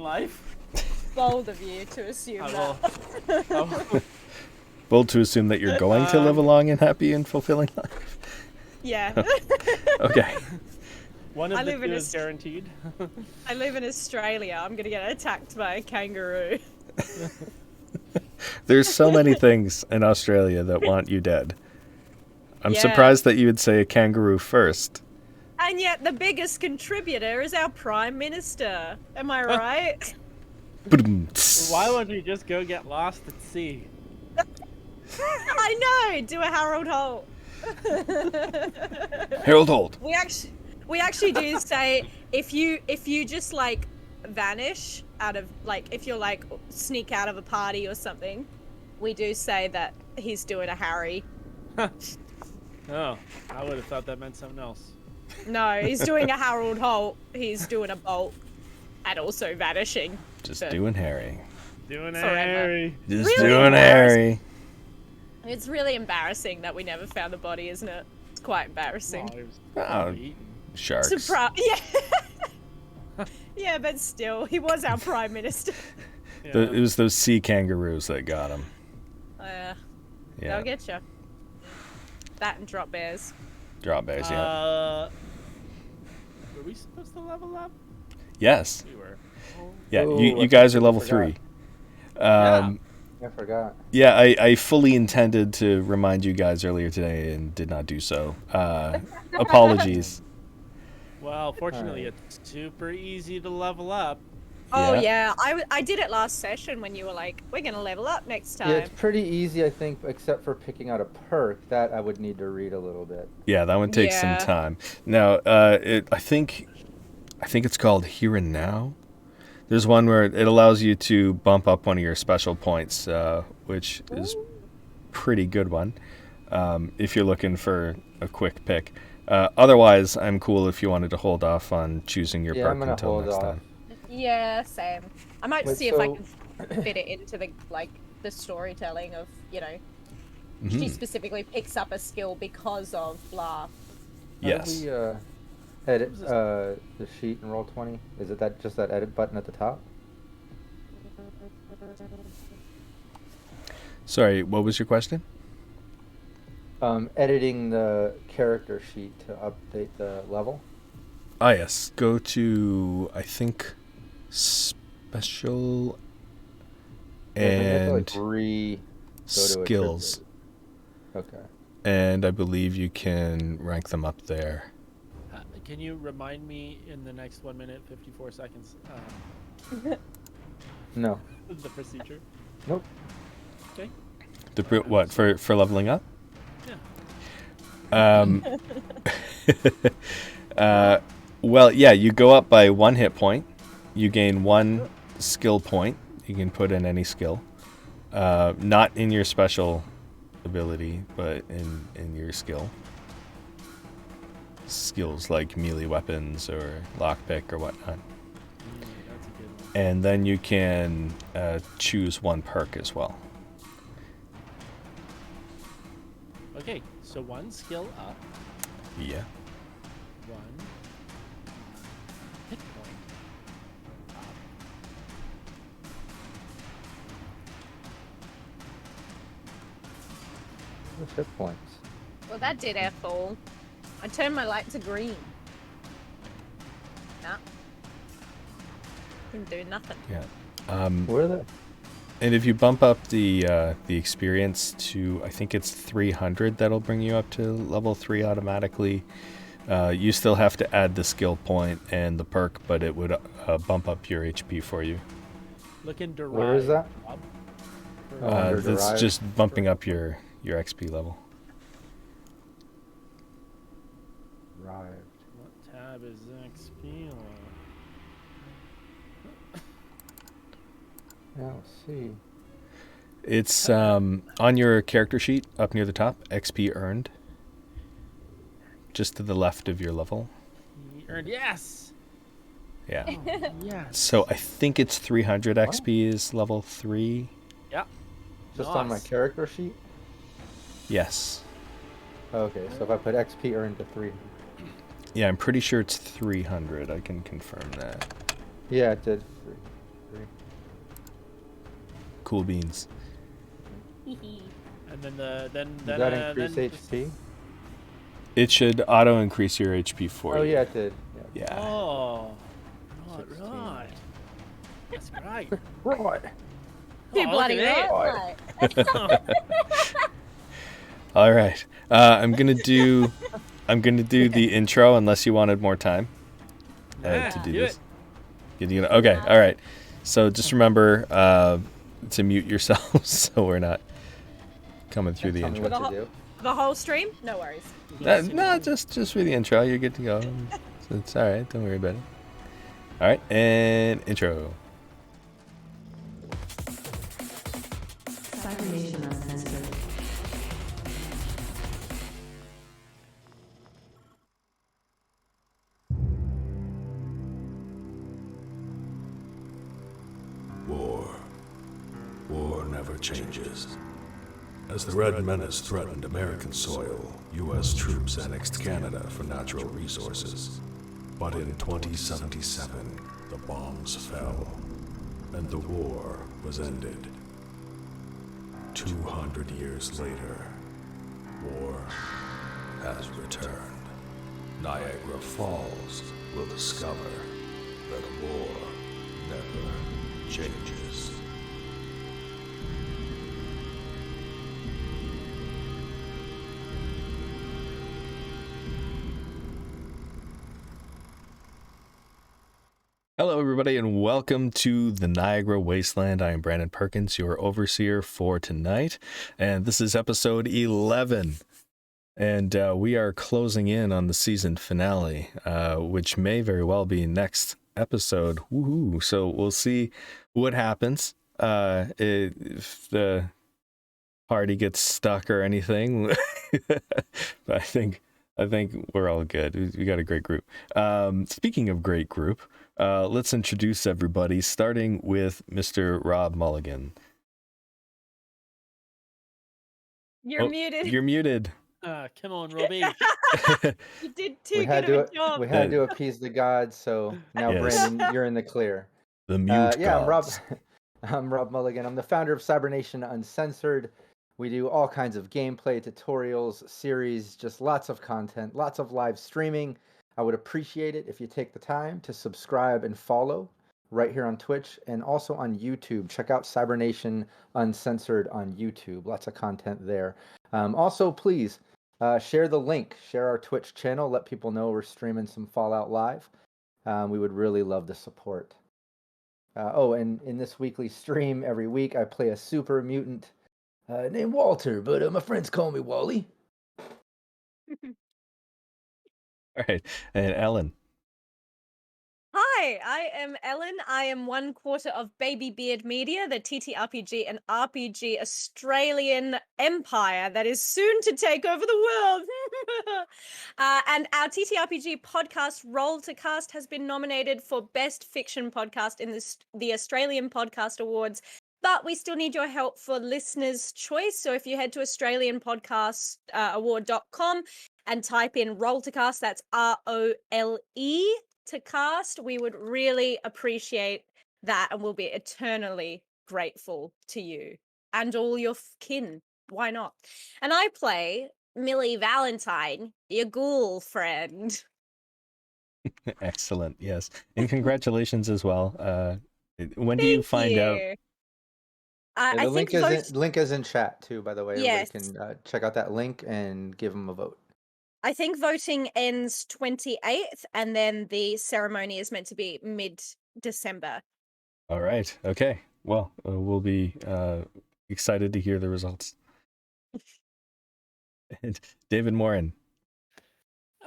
life. Bold of you to assume that. Bold to assume that you're going to live a long and happy and fulfilling life. Yeah. Okay. One of the two is guaranteed. I live in Australia. I'm going to get attacked by a kangaroo. There's so many things in Australia that want you dead. I'm surprised that you would say a kangaroo first. And yet the biggest contributor is our Prime Minister. Am I right? Why won't we just go get lost at sea? I know! Do a Harold Holt. Harold Holt. We actually do say if you just like vanish out of like if you're like sneak out of a party or something, we do say that he's doing a Harry. Oh, I would have thought that meant something else. No, he's doing a Harold Holt. He's doing a Bolt, and also vanishing. Just doing Harry. Doing Harry. Just really doing Harry. It's really embarrassing that we never found the body, isn't it? It's quite embarrassing. Sharks. Yeah. Yeah, but still, he was our Prime Minister. Yeah. It was those sea kangaroos that got him. Yeah. They'll get you. That and drop bears. Drop bears, yeah. Were we supposed to level up? Yes. We were. Yeah, you guys are level 3. I forgot. Yeah, I fully intended to remind you guys earlier today and did not do so. Apologies. Well, fortunately, it's super easy to level up. Oh, yeah. I did it last session when you were like, we're going to level up next time. Yeah, it's pretty easy, I think, except for picking out a perk. That I would need to read a little bit. Yeah, that one takes some time. Now, I think it's called Here and Now. There's one where it allows you to bump up one of your special points, which is pretty good one if you're looking for a quick pick. Otherwise, I'm cool if you wanted to hold off on choosing your perk until next time. Yeah, same. I might see if I can fit it into the storytelling of, she specifically picks up a skill because of blah. Yes. How do we edit the sheet in Roll20? Is it just that edit button at the top? Sorry, what was your question? Editing the character sheet to update the level. Ah, yes. Go to, I think, special and skills. Okay. And I believe you can rank them up there. Can you remind me in the next 1 minute, 54 seconds? No. The procedure? Nope. Okay. What, for leveling up? Yeah. Well, yeah, you go up by 1 hit point. You gain 1 skill point. You can put in any skill. Not in your special ability, but in your skill. Skills like melee weapons or lockpick or whatnot. That's a good one. And then you can choose 1 perk as well. Okay, so 1 skill up. Yeah. 1 hit point up. What's hit points? Well, that did F-all. I turned my light to green. Nah. Didn't do nothing. Yeah. Where are they? And if you bump up the experience to, I think it's 300, that'll bring you up to level 3 automatically. You still have to add the skill point and the perk, but it would bump up your HP for you. Look in Derived. Where is that? That's just bumping up your XP level. Derived. What tab is XP on? Yeah, let's see. It's on your character sheet up near the top, XP earned. Just to the left of your level. Earned, yes! Yeah. Oh, yes. So I think it's 300 XP is level 3. Yep. Just on my character sheet? Yes. Okay, so if I put XP earned to 300. Yeah, I'm pretty sure it's 300. I can confirm that. Yeah, it did. cool beans. And then then Does that increase then HP? It should auto increase your HP for Oh you. yeah, it did. Yeah. Yeah. Oh, 16. right. That's great. Right. Too Oh, bloody look at right. All right. I'm gonna do the intro unless you wanted more time to do this. Okay. All right. So just remember to mute yourselves so we're not coming through the Tell me intro. what to do. The whole stream? No worries. No, just for the intro. You're good to go. So it's all right. Don't worry about it. All right, and intro. Cybernation Uncensored. War never changes. As the Red Menace threatened American soil, U.S. troops annexed Canada for natural resources. But in 2077, the bombs fell, and the war was ended. 200 years later, war has returned. Niagara Falls will discover that war never changes. Hello, everybody, and welcome to the Niagara Wasteland. I am Brandon Perkins, your overseer for tonight, and this is episode 11. And we are closing in on the season finale, which may very well be next episode. Woohoo! So we'll see what happens if the party gets stuck or anything. But I think we're all good. We got a great group. Speaking of great group, let's introduce everybody, starting with Mr. Rob Mulligan. You're muted. You're muted. Come on, Robbie. You did too good of a job. We had to appease the gods, so now Yes. Brandon, you're in the clear. The mute Yeah, gods. I'm Rob Mulligan. I'm the founder of Cybernation Uncensored. We do all kinds of gameplay, tutorials, series, just lots of content, lots of live streaming. I would appreciate it if you take the time to subscribe and follow right here on Twitch and also on YouTube. Check out Cybernation Uncensored on YouTube. Lots of content there. Also, please share the link. Share our Twitch channel. Let people know we're streaming some Fallout Live. We would really love the support. And in this weekly stream every week, I play a super mutant named Walter, but my friends call me Wally. All right, and Ellen. Hi, I am Ellen. I am 1/4 of Baby Beard Media, the TTRPG and RPG Australian empire that is soon to take over the world. And our TTRPG podcast, Roll to Cast, has been nominated for Best Fiction Podcast in the Australian Podcast Awards. But we still need your help for listeners' choice. So if you head to australianpodcastaward.com and type in Roll to Cast, that's ROLE to cast, we would really appreciate that, and we'll be eternally grateful to you and all your kin. Why not? And I play Millie Valentine, your ghoul friend. Excellent. Yes, and congratulations as well. When do you find out? The I link think link is in chat too, by the way. Yes. Everybody can check out that link and give them a vote. I think voting ends 28th, and then the ceremony is meant to be mid-December. All right. Okay. Well, we'll be excited to hear the results. And David Morin.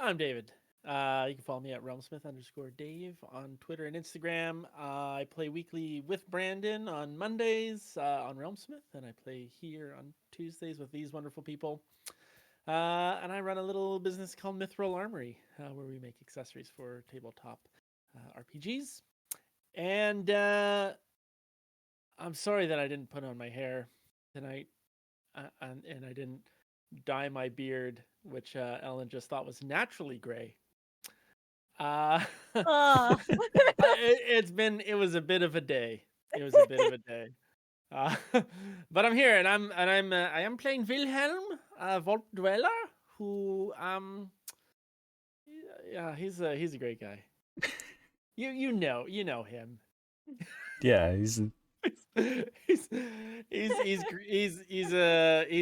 I'm David. You can follow me at realmsmith_Dave on Twitter and Instagram. I play weekly with Brandon on Mondays on Realmsmith, and I play here on Tuesdays with these wonderful people. And I run a little business called Mithril Armory, where we make accessories for tabletop RPGs. And I'm sorry that I didn't put on my hair tonight, and I didn't dye my beard, which Ellen just thought was naturally gray. Oh. It was a bit of a day. But I'm here, and I am playing Wilhelm, Vault Dweller, who yeah, he's a great guy. You know him. Yeah, he's he's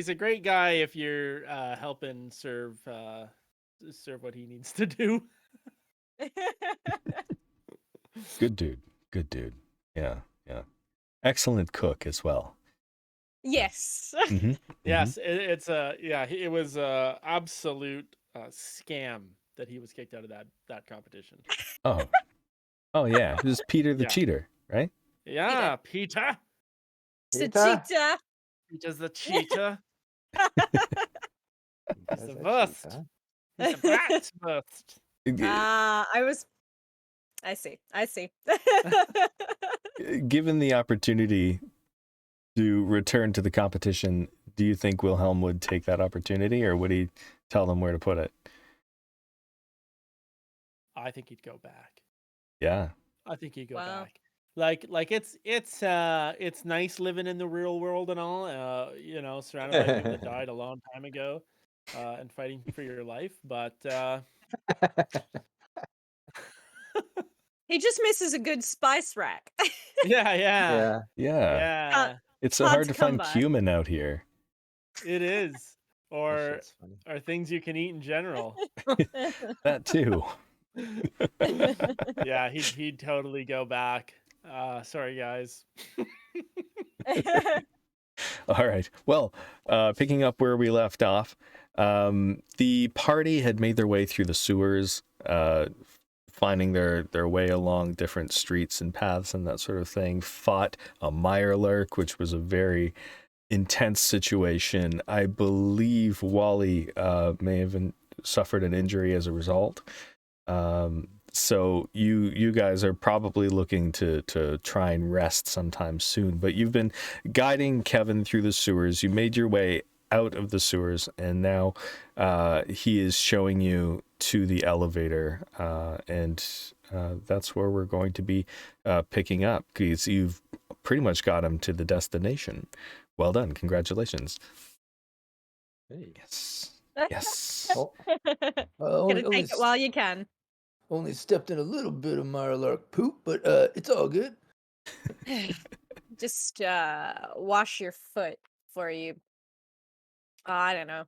a great guy if you're helping serve what he needs to do. good dude. Good dude. Yeah. Excellent cook as well. Yes. Mm-hmm. Yes, it was a absolute scam that he was kicked out of that competition. Oh yeah, this is Peter the Cheater, right? Yeah, Peter. It's a cheetah. Peter's the cheater. He's the That's worst. cheetah. He's a brat worst. I see. Given the opportunity to return to the competition, do you think Wilhelm would take that opportunity, or would he tell them where to put it? I think he'd go back. Yeah. I think he'd go back. Like it's nice living in the real world and all, surrounded by people that died a long time ago, and fighting for your life. But he just misses a good spice rack. yeah. It's so hard to find cumin out here. It is, or things you can eat in general. That too. Yeah, he'd totally go back. Sorry, guys. All right. Well, picking up where we left off, the party had made their way through the sewers, finding their way along different streets and paths and that sort of thing, fought a mirelurk, which was a very intense situation. I believe Wally may have suffered an injury as a result. So you guys are probably looking to try and rest sometime soon, but you've been guiding Kevin through the sewers. You made your way out of the sewers, and now he is showing you to the elevator, and that's where we're going to be picking up, because you've pretty much got him to the destination. Well done. Congratulations. Hey. Yes. Gotta take it while you can. Only stepped in a little bit of Mirlark poop, but it's all good. Just wash your foot before you. I don't know.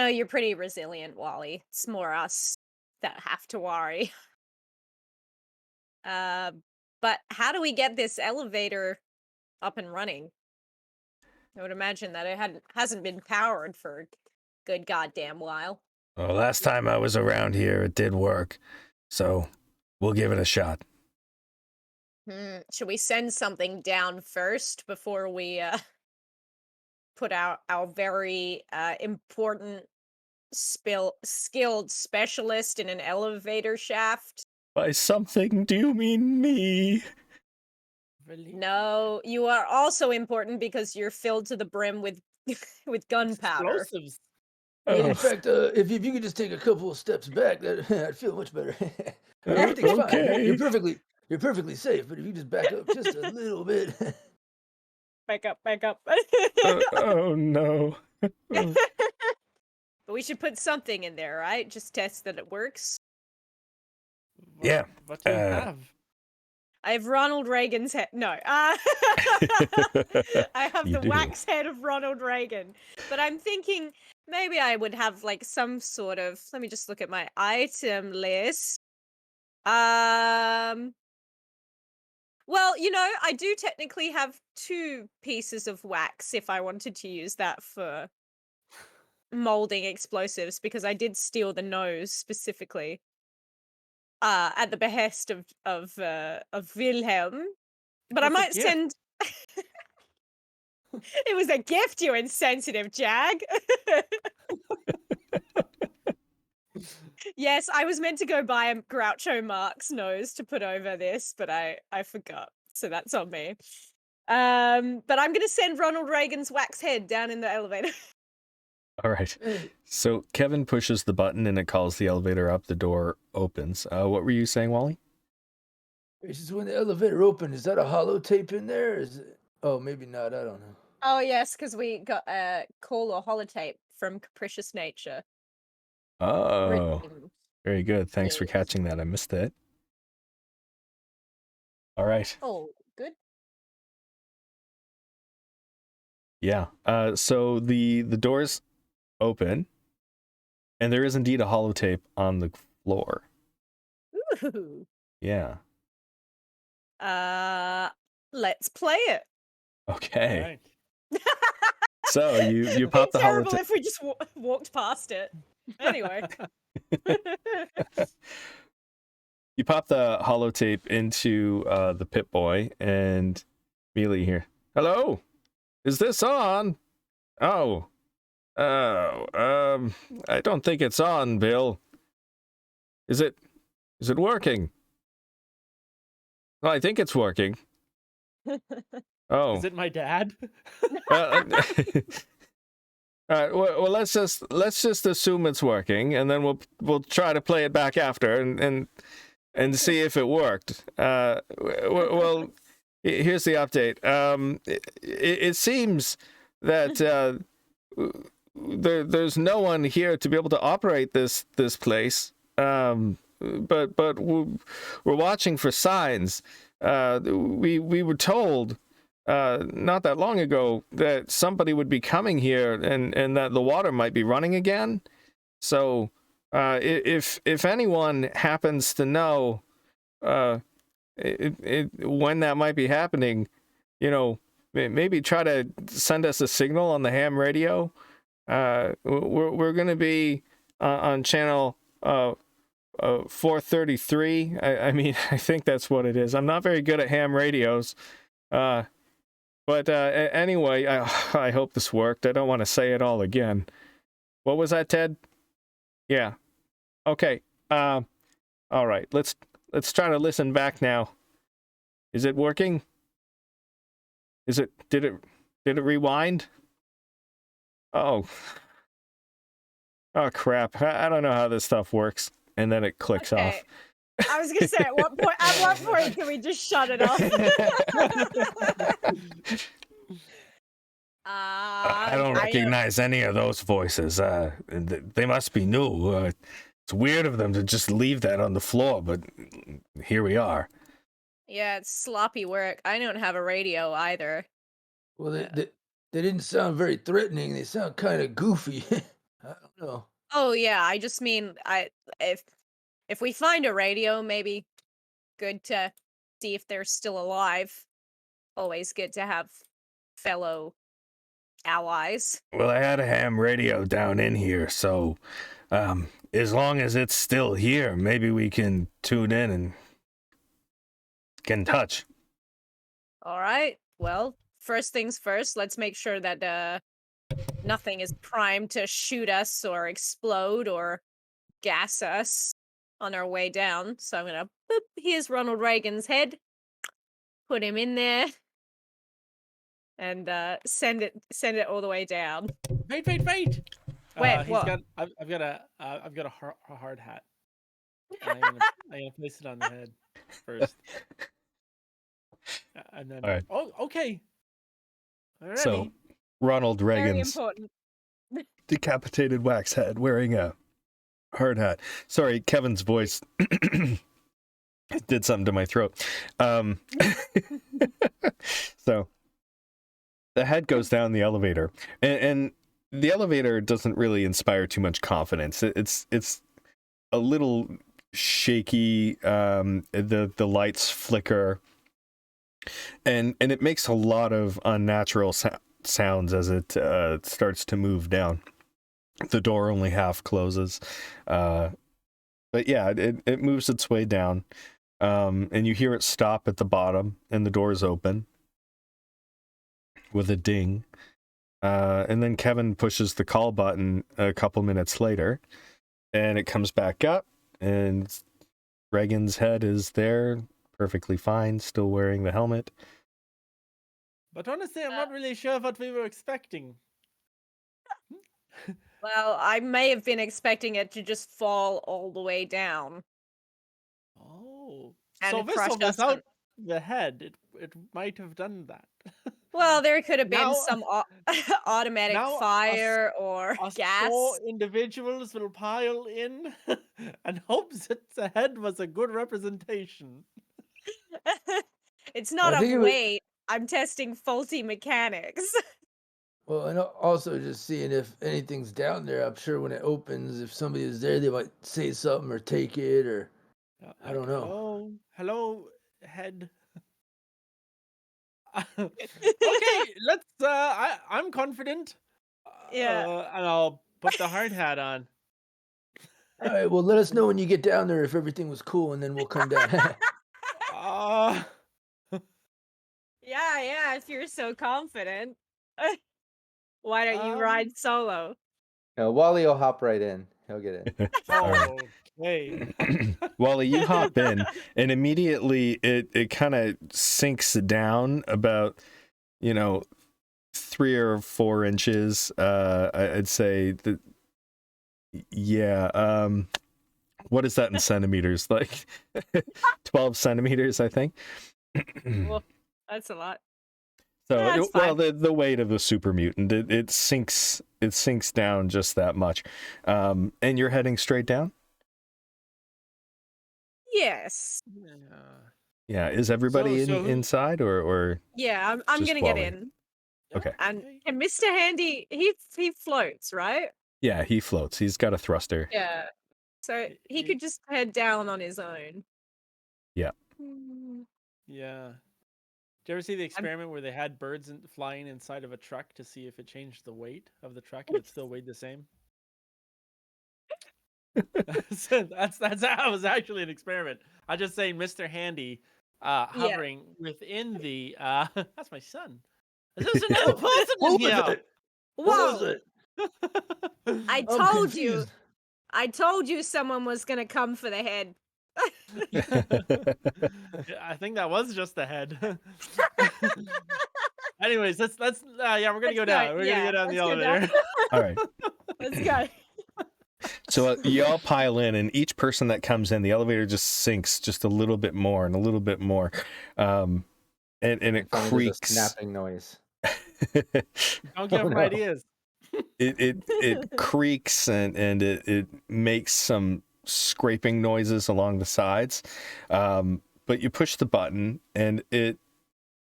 You're pretty resilient, Wally. It's more us that have to worry. But how do we get this elevator up and running? I would imagine that it hasn't been powered for a good goddamn while. Well, last time I was around here, it did work. So we'll give it a shot. Should we send something down first before we put out our very important skilled specialist in an elevator shaft? By something, do you mean me? Really? No, you are also important because you're filled to the brim with gunpowder. Explosives. In fact, if you could just take a couple of steps back, I'd feel much better. Everything's fine. You're perfectly safe, but if you just back up just a little bit. Back up. Oh no. But we should put something in there, right? Just test that it works. Yeah. What do you have? I have Ronald Reagan's head. No. I have the wax head of Ronald Reagan. But I'm thinking maybe I would have like some sort of. Let me just look at my item list. Well, I do technically have 2 pieces of wax if I wanted to use that for molding explosives, because I did steal the nose specifically. At the behest of Wilhelm, but I might send. It was a gift, you insensitive jag. Yes, I was meant to go buy a Groucho Marx nose to put over this, but I forgot, so that's on me. But I'm gonna send Ronald Reagan's wax head down in the elevator. All right. So Kevin pushes the button and it calls the elevator up. The door opens. What were you saying, Wally? It's just when the elevator opened, is that a holotape in there? Is it... Oh, maybe not. I don't know. Oh yes, because we got a call or holotape from Capricious Nature. Oh, Redeemed. very good. Thanks for Yes. catching that. I missed it. All right. Oh, good. Yeah. So the doors open, and there is indeed a holotape on the floor. Ooh. Yeah. Let's play it. Okay. All right. So you It'd pop be the terrible holotape. if we just walked past it. Anyway. You pop the holotape into the Pip Boy, and immediately here. Hello, is this on? Oh, I don't think it's on, Bill. Is it working? Well, I think it's working. Oh, Is it my dad? all right. Well, let's just assume it's working, and then we'll try to play it back after, and see if it worked. Well, here's the update. It seems that there's no one here to be able to operate this place. But we're watching for signs. We were told not that long ago that somebody would be coming here and that the water might be running again. So if anyone happens to know when that might be happening, maybe try to send us a signal on the ham radio. We're going to be on channel 433. I mean, I think that's what it is. I'm not very good at ham radios. But anyway, I hope this worked. I don't want to say it all again. What was that, Ted? Yeah. Okay. All right. Let's try to listen back now. Is it working? Did it rewind? Oh crap. I don't know how this stuff works. And then it clicks off. I was gonna say, at what point can we just shut it off? I don't recognize any of those voices. They must be new. It's weird of them to just leave that on the floor, but here we are. Yeah, it's sloppy work. I don't have a radio either. Well, they didn't sound very threatening. They sound kind of goofy. I don't know. Oh yeah, I just mean if we find a radio, maybe good to see if they're still alive. Always good to have fellow allies. Well, I had a ham radio down in here, so as long as it's still here, maybe we can tune in and get in touch. All right. Well, first things first, let's make sure that nothing is primed to shoot us or explode or gas us on our way down. So I'm gonna boop, here's Ronald Reagan's head. Put him in there. And send it all the way down. Wait! Wait, what? I've got a hard hat. And I'm gonna place it on the head first, and then. All right. Oh, okay. Alrighty. So, Ronald Reagan's Very important. decapitated wax head wearing a hard hat. Sorry, Kevin's voice did something to my throat. So the head goes down the elevator, and the elevator doesn't really inspire too much confidence. It's a little shaky. The lights flicker, and it makes a lot of unnatural sounds as it starts to move down. The door only half closes, but yeah, it moves its way down, and you hear it stop at the bottom, and the doors open with a ding, and then Kevin pushes the call button a couple minutes later, and it comes back up, and Reagan's head is there, perfectly fine, still wearing the helmet. But honestly, I'm not really sure what we were expecting. Well, I may have been expecting it to just fall all the way down. Oh, And so crush this us without the head, it might have done that. Well, there could have been Now, some automatic now fire or us gas. 4 individuals will pile in and hope that the head was a good representation. It's not I think a it would. weight. I'm testing faulty mechanics. Well, and also just seeing if anything's down there. I'm sure when it opens, if somebody is there, they might say something or take it, or I don't know. Hello, head. Okay, let's. I'm confident. Yeah. And I'll put the hard hat on. All right, well, let us know when you get down there if everything was cool, and then we'll come down. Uh, Yeah, if you're so confident. Why don't you um, ride solo? Wally will hop right in. He'll get in. All right. Okay. Wally, you hop in, and immediately it kind of sinks down about, 3 or 4 inches. I'd say that. Yeah. What is that in centimeters? Like 12 centimeters, I think. Well, that's a lot. So, That's well, fine. the weight of the super mutant, it sinks down just that much. And you're heading straight down? Yes. Yeah. Is everybody So inside or Yeah, I'm Just gonna get Wally. in. Okay. And Mr. Handy, he floats, right? Yeah, he floats. He's got a thruster. Yeah. So he could just head down on his own. Yeah. Yeah. Did you ever see the experiment where they had birds flying inside of a truck to see if it changed the weight of the truck and it still weighed the same? That was actually an experiment. I'm just saying, Mr. Handy, hovering within the. That's my son. There's another person in What was here. it? Whoa! What was it? I I'm told you. confused. I told you someone was gonna come for the head. I think that was just the head. Anyways, let's we're gonna go down. We're gonna go down the elevator. All right. Let's go. So you all pile in, and each person that comes in, the elevator just sinks just a little bit more and a little bit more, and it Finally, there's a creaks. snapping noise. Don't give Oh, him no. ideas. it creaks and it makes some scraping noises along the sides, but you push the button and it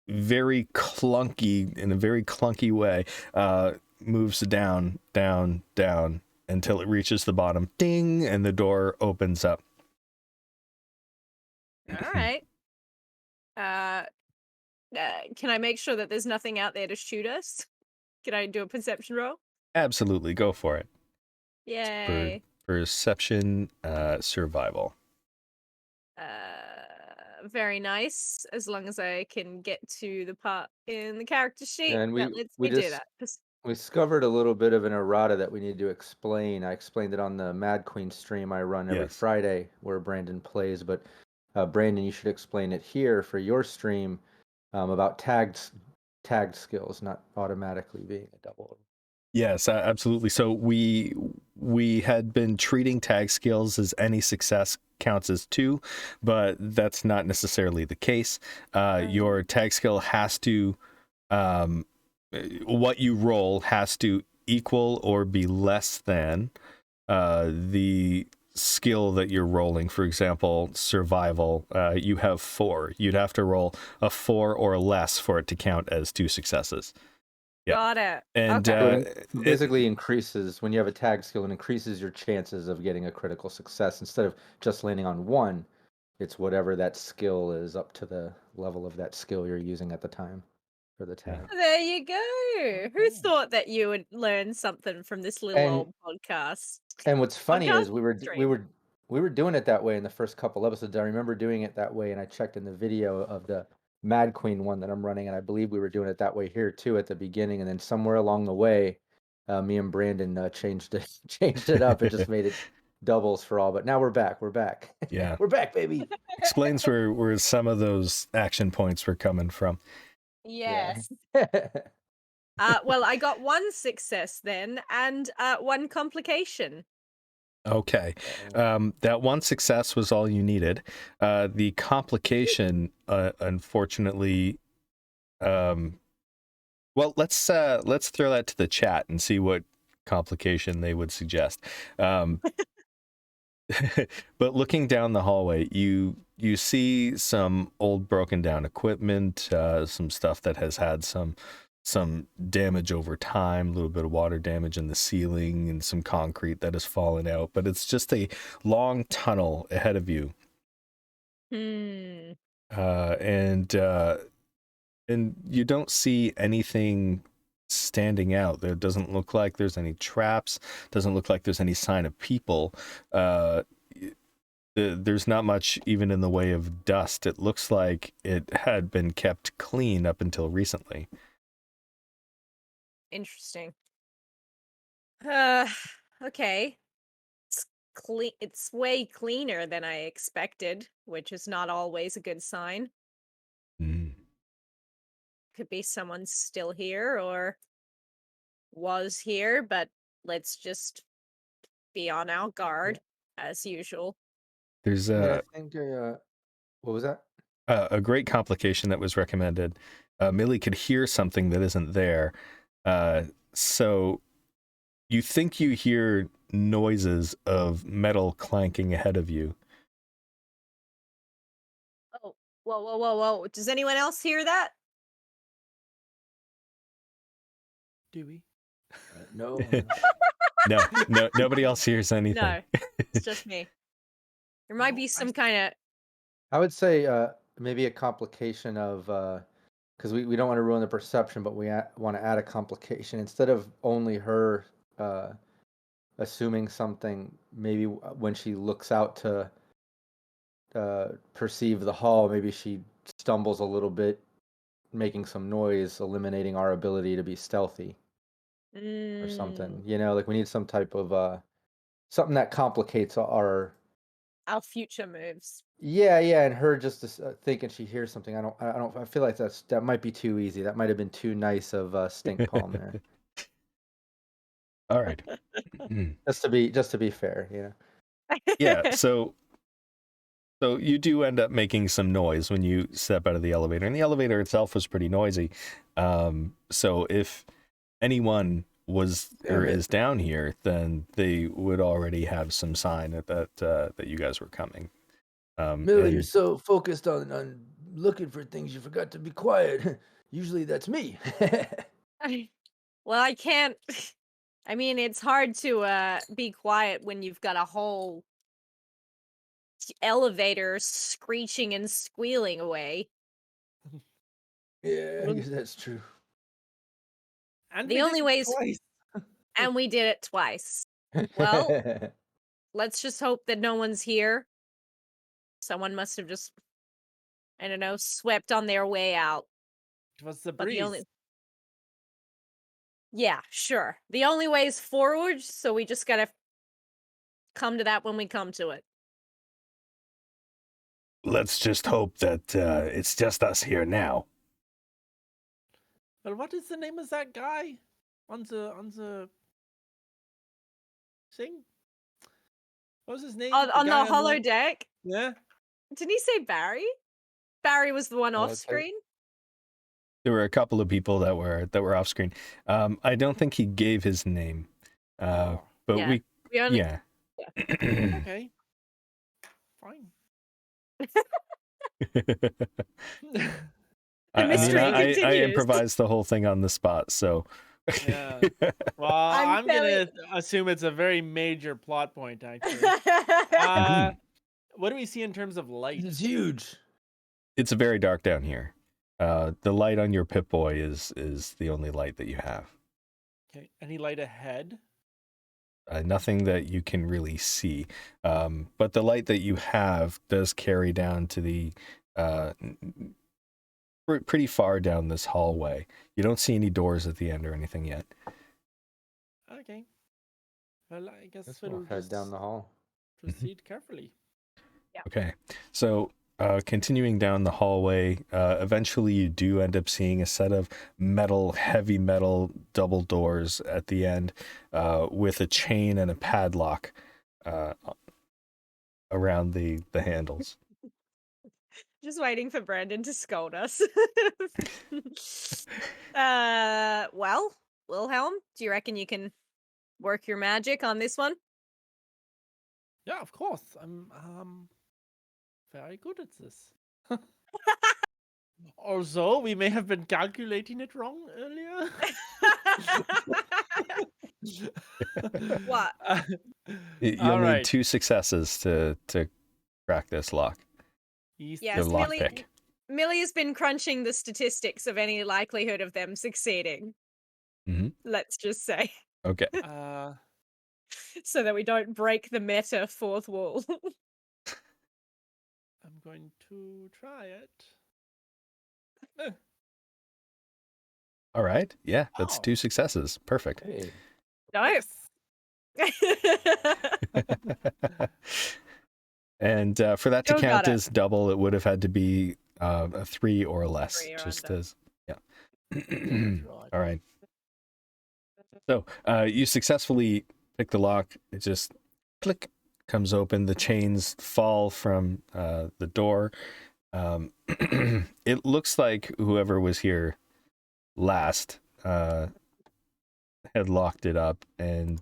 in a very clunky way moves down until it reaches the bottom, ding, and the door opens up. All right. Can I make sure that there's nothing out there to shoot us? Can I do a perception roll? Absolutely, go for it. Yay. Perception, survival. Very nice. As long as I can get to the part in the character sheet And that lets we me do just- that. We discovered a little bit of an errata that we need to explain. I explained it on the Mad Queen stream I run every Yes. Friday where Brandon plays, but Brandon, you should explain it here for your stream about tagged skills, not automatically being a double. Yes, absolutely. So we had been treating tag skills as any success counts as 2, but that's not necessarily the case. Your tag skill has to, what you roll has to equal or be less than the skill that you're rolling. For example, survival, you have 4. You'd have to roll a 4 or less for it to count as 2 successes. Yeah. Got it. And Okay. So it basically increases, when you have a tag skill, it increases your chances of getting a critical success. Instead of just landing on 1, it's whatever that skill is up to the level of that skill you're using at the time for the tag. There you go. Who thought that you would learn something from this little And- old podcast? And what's funny is Podcast we were doing it that way in the first couple episodes. I remember doing it that way, and I checked in the video of the Mad Queen one that I'm running, and I believe we were doing it that way here too at the beginning. And then somewhere along the way, me and Brandon changed it up. It just made it doubles for all. But now we're back. We're back. Yeah. We're back, baby. Explains where some of those action points were coming from. Yes. Well, I got 1 success then, and 1 complication. Okay. That 1 success was all you needed. The complication, unfortunately, Well, let's throw that to the chat and see what complication they would suggest. But looking down the hallway, you see some old broken down equipment, some stuff that has had some damage over time, a little bit of water damage in the ceiling, and some concrete that has fallen out. But it's just a long tunnel ahead of you, and you don't see anything standing out. There doesn't look like there's any traps. Doesn't look like there's any sign of people. There's not much even in the way of dust. It looks like it had been kept clean up until recently. Interesting. Okay. It's clean. It's way cleaner than I expected, which is not always a good sign. Could be someone still here or was here, but let's just be on our guard as usual. There's I think. What was that? a great complication that was recommended. Millie could hear something that isn't there. So you think you hear noises of metal clanking ahead of you. Oh, whoa. Does anyone else hear that? Do we? No. No, nobody else hears anything. No, it's just me. There might be some kind of... I would say maybe a complication of because we don't want to ruin the perception, but we want to add a complication instead of only her assuming something. Maybe when she looks out to perceive the hall, maybe she stumbles a little bit, making some noise, eliminating our ability to be stealthy or something. Like we need some type of something that complicates our future moves. Yeah, and her just thinking she hears something. I feel like that might be too easy. That might have been too nice of Stink Palm there. All right. just to be fair, Yeah, so you do end up making some noise when you step out of the elevator, and the elevator itself was pretty noisy. So if anyone was or is down here, then they would already have some sign that you guys were coming. Millie, you're so focused on looking for things, you forgot to be quiet. Usually that's me. Well, I can't... I mean, it's hard to be quiet when you've got a whole elevator screeching and squealing away. Yeah, I guess that's true. And The only way is... twice. And we did it twice. Well, let's just hope that no one's here. Someone must have just, I don't know, swept on their way out. It was the But breeze. Yeah, sure. The only way is forward, so we just gotta come to that when we come to it. Let's just hope that it's just us here now. But what is the name of that guy on the thing? What was his name? On the holodeck? Yeah. Didn't he say Barry? Barry was the one off screen? There were a couple of people that were off screen. I don't think he gave his name. But Yeah. We only... yeah. Okay. Fine. I improvised the whole thing on the spot, so Yeah. Well, I'm gonna assume it's a very major plot point, actually. What do we see in terms of light? It's huge. It's very dark down here. The light on your Pip-Boy is the only light that you have. Okay. Any light ahead? Nothing that you can really see. But the light that you have does carry down to the pretty far down this hallway. You don't see any doors at the end or anything yet. Okay. Well, I guess we'll head down the hall. Proceed carefully. Yeah. Okay. So continuing down the hallway, eventually you do end up seeing a set of heavy metal double doors at the end with a chain and a padlock around the handles. Just waiting for Brandon to scold us. Well, Wilhelm, do you reckon you can work your magic on this one? Yeah, of course. I'm very good at this. Although we may have been calculating it wrong earlier. What? You'll All need right. 2 successes to crack this lock. East Yes, Your lock Millie, pick. Millie has been crunching the statistics of any likelihood of them succeeding. Mhm. Let's just say, Okay. so that we don't break the meta fourth wall. I'm going to try it. All right. Yeah, that's Oh. 2 successes. Perfect. Hey. Nice. And for that to Still count got it. as double, it would have had to be a 3 or less. 3 or Just under. as, yeah. Right. All right. So you successfully pick the lock. It just click comes open. The chains fall from the door. It looks like whoever was here last had locked it up, and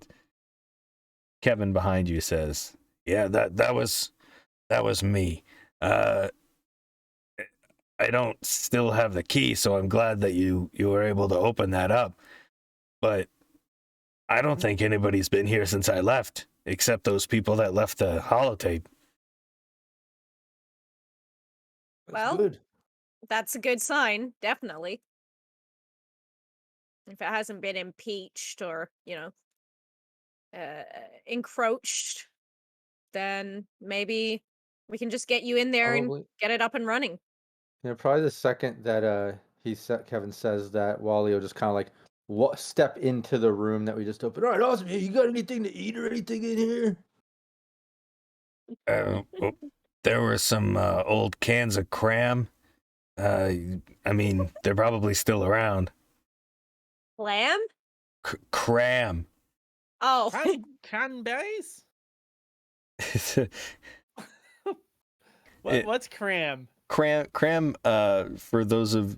Kevin behind you says, "Yeah, that was me. I don't still have the key, so I'm glad that you were able to open that up. But I don't think anybody's been here since I left, except those people that left the holotape." That's Well, good. That's a good sign, definitely. If it hasn't been impeached or, encroached, then maybe we can just get you in there and Probably. get it up and running. Probably the second that Kevin says that, Wally will just kind of like step into the room that we just opened. All right, awesome. Hey, you got anything to eat or anything in here? Well, there were some old cans of cram. I mean, they're probably still around. Lamb? Cram. Oh, Cranberries? It- What's cram? Cram. For those of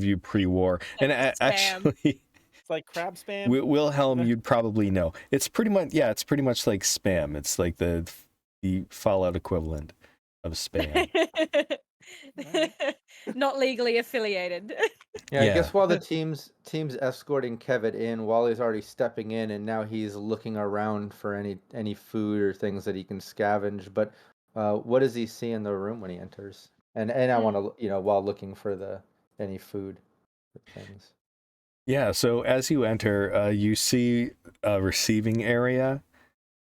you pre-war, and Spam. actually, It's like crab spam. Wilhelm, you'd probably know. It's pretty much like spam. It's like the Fallout equivalent of spam. Not legally affiliated. Yeah, I Yeah. guess while the team's escorting Kevin in, Wally's already stepping in, and now he's looking around for any food or things that he can scavenge. But what does he see in the room when he enters? And I want to, while looking for any food things. Yeah, so as you enter, you see a receiving area,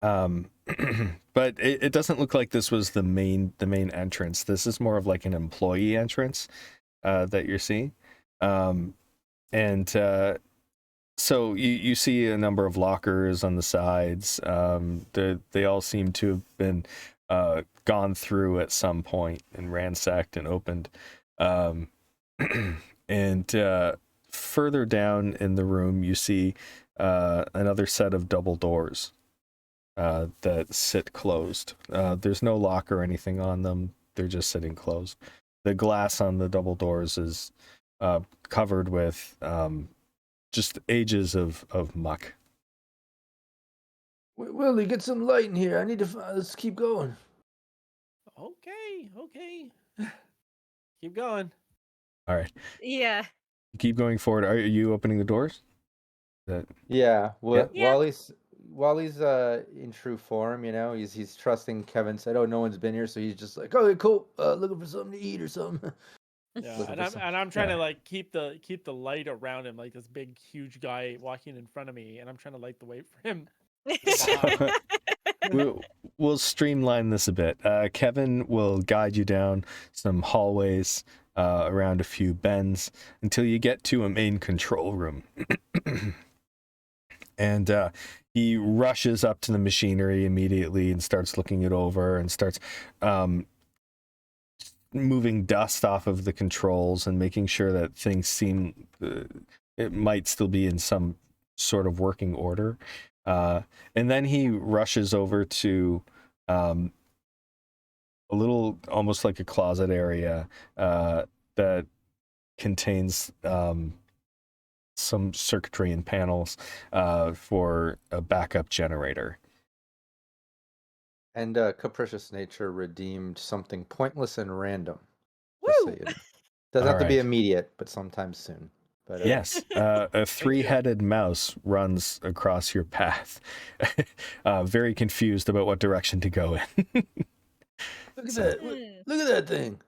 but it doesn't look like this was the main entrance. This is more of like an employee entrance that you're seeing, and so you see a number of lockers on the sides. They all seem to have been gone through at some point and ransacked and opened, and further down in the room, you see another set of double doors that sit closed. There's no lock or anything on them. They're just sitting closed. The glass on the double doors is covered with just ages of muck. Willie, get some light in here. I need to. Let's keep going. Okay. Keep going. All right. Yeah. Keep going forward. Are you opening the doors? Yeah, Yeah. Wally's in true form. He's trusting. Kevin said, "Oh, no one's been here," so he's just like, "Okay, cool. Looking for something to eat or something." Yeah, Looking and for I'm trying yeah. to like keep the light around him, like this big huge guy walking in front of me, and I'm trying to light the way for him. We'll streamline this a bit. Kevin will guide you down some hallways, around a few bends until you get to a main control room. And he rushes up to the machinery immediately and starts looking it over and starts moving dust off of the controls and making sure that things seem it might still be in some sort of working order. And then he rushes over to a little, almost like a closet area that contains some circuitry and panels for a backup generator. And capricious nature redeemed something pointless and random. Woo! Just so you know. Doesn't have to be Alright. immediate, but sometime soon. But Yes, a three-headed mouse runs across your path, very confused about what direction to go in. Look at So- that. Look at that thing.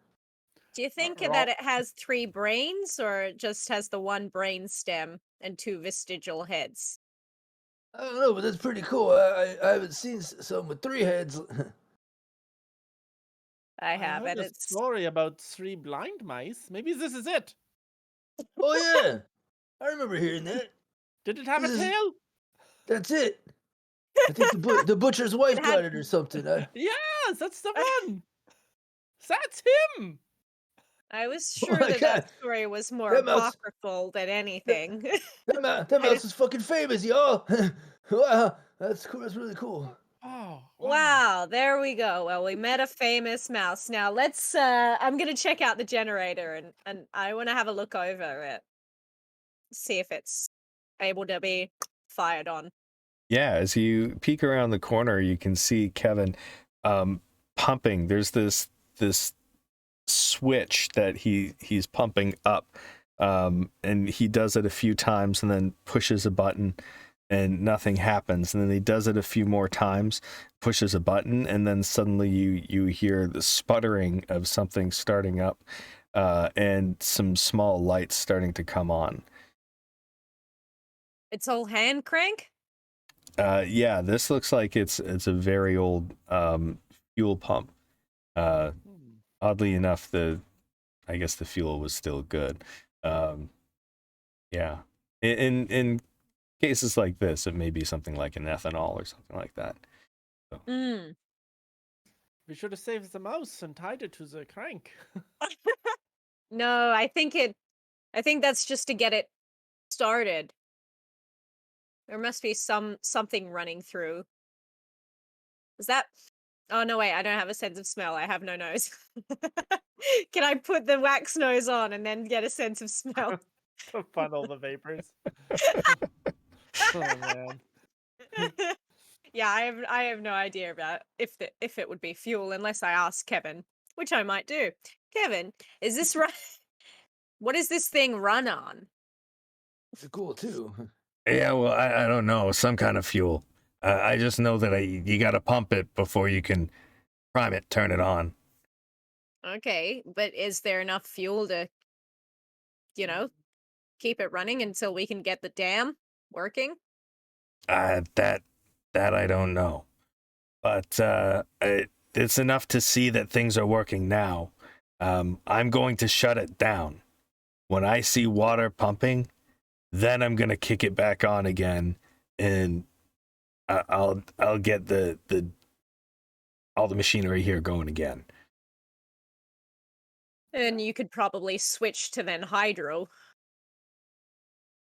Do you think Ro- that it has 3 brains, or it just has the 1 brain stem and 2 vestigial heads? I don't know, but that's pretty cool. I haven't seen some with 3 heads. I I have, heard and a it's story about 3 blind mice. Maybe this is it. Oh yeah, I remember hearing that. Did it have a This is- tail? That's it. I think the butcher's wife It had- got it or something. Yes, that's the one. That's him. I was Oh sure my that God. story was more That mouse- apocryphal than anything. That mouse is fucking famous, y'all. Wow, that's cool. That's really cool. Oh, Wow, there we go. Well, we met a famous mouse. Now let's I'm gonna check out the generator and I wanna have a look over it. See if it's able to be fired on. Yeah, as you peek around the corner, you can see Kevin pumping. There's this switch that he's pumping up, and he does it a few times and then pushes a button and nothing happens, and then he does it a few more times, pushes a button, and then suddenly you hear the sputtering of something starting up, and some small lights starting to come on. It's all hand crank? Yeah, this looks like it's a very old fuel pump. Oddly enough, I guess the fuel was still good. Yeah, in cases like this, it may be something like an ethanol or something like that. Mm. we should have saved the mouse and tied it to the crank. No, I think that's just to get it started. There must be something running through. Is that Oh no, wait, I don't have a sense of smell. I have no nose. Can I put the wax nose on and then get a sense of smell? To funnel the vapors. Oh man. Yeah, I have no idea about if it would be fuel unless I ask Kevin, which I might do. Kevin, is this right? What does this thing run on? It's cool too. Yeah, well, I don't know, some kind of fuel. I just know that you got to pump it before you can prime it, turn it on. Okay, but is there enough fuel to, keep it running until we can get the dam working? That I don't know, but it's enough to see that things are working now. I'm going to shut it down. When I see water pumping, then I'm gonna kick it back on again, and I'll get all the machinery here going again. And you could probably switch to then hydro.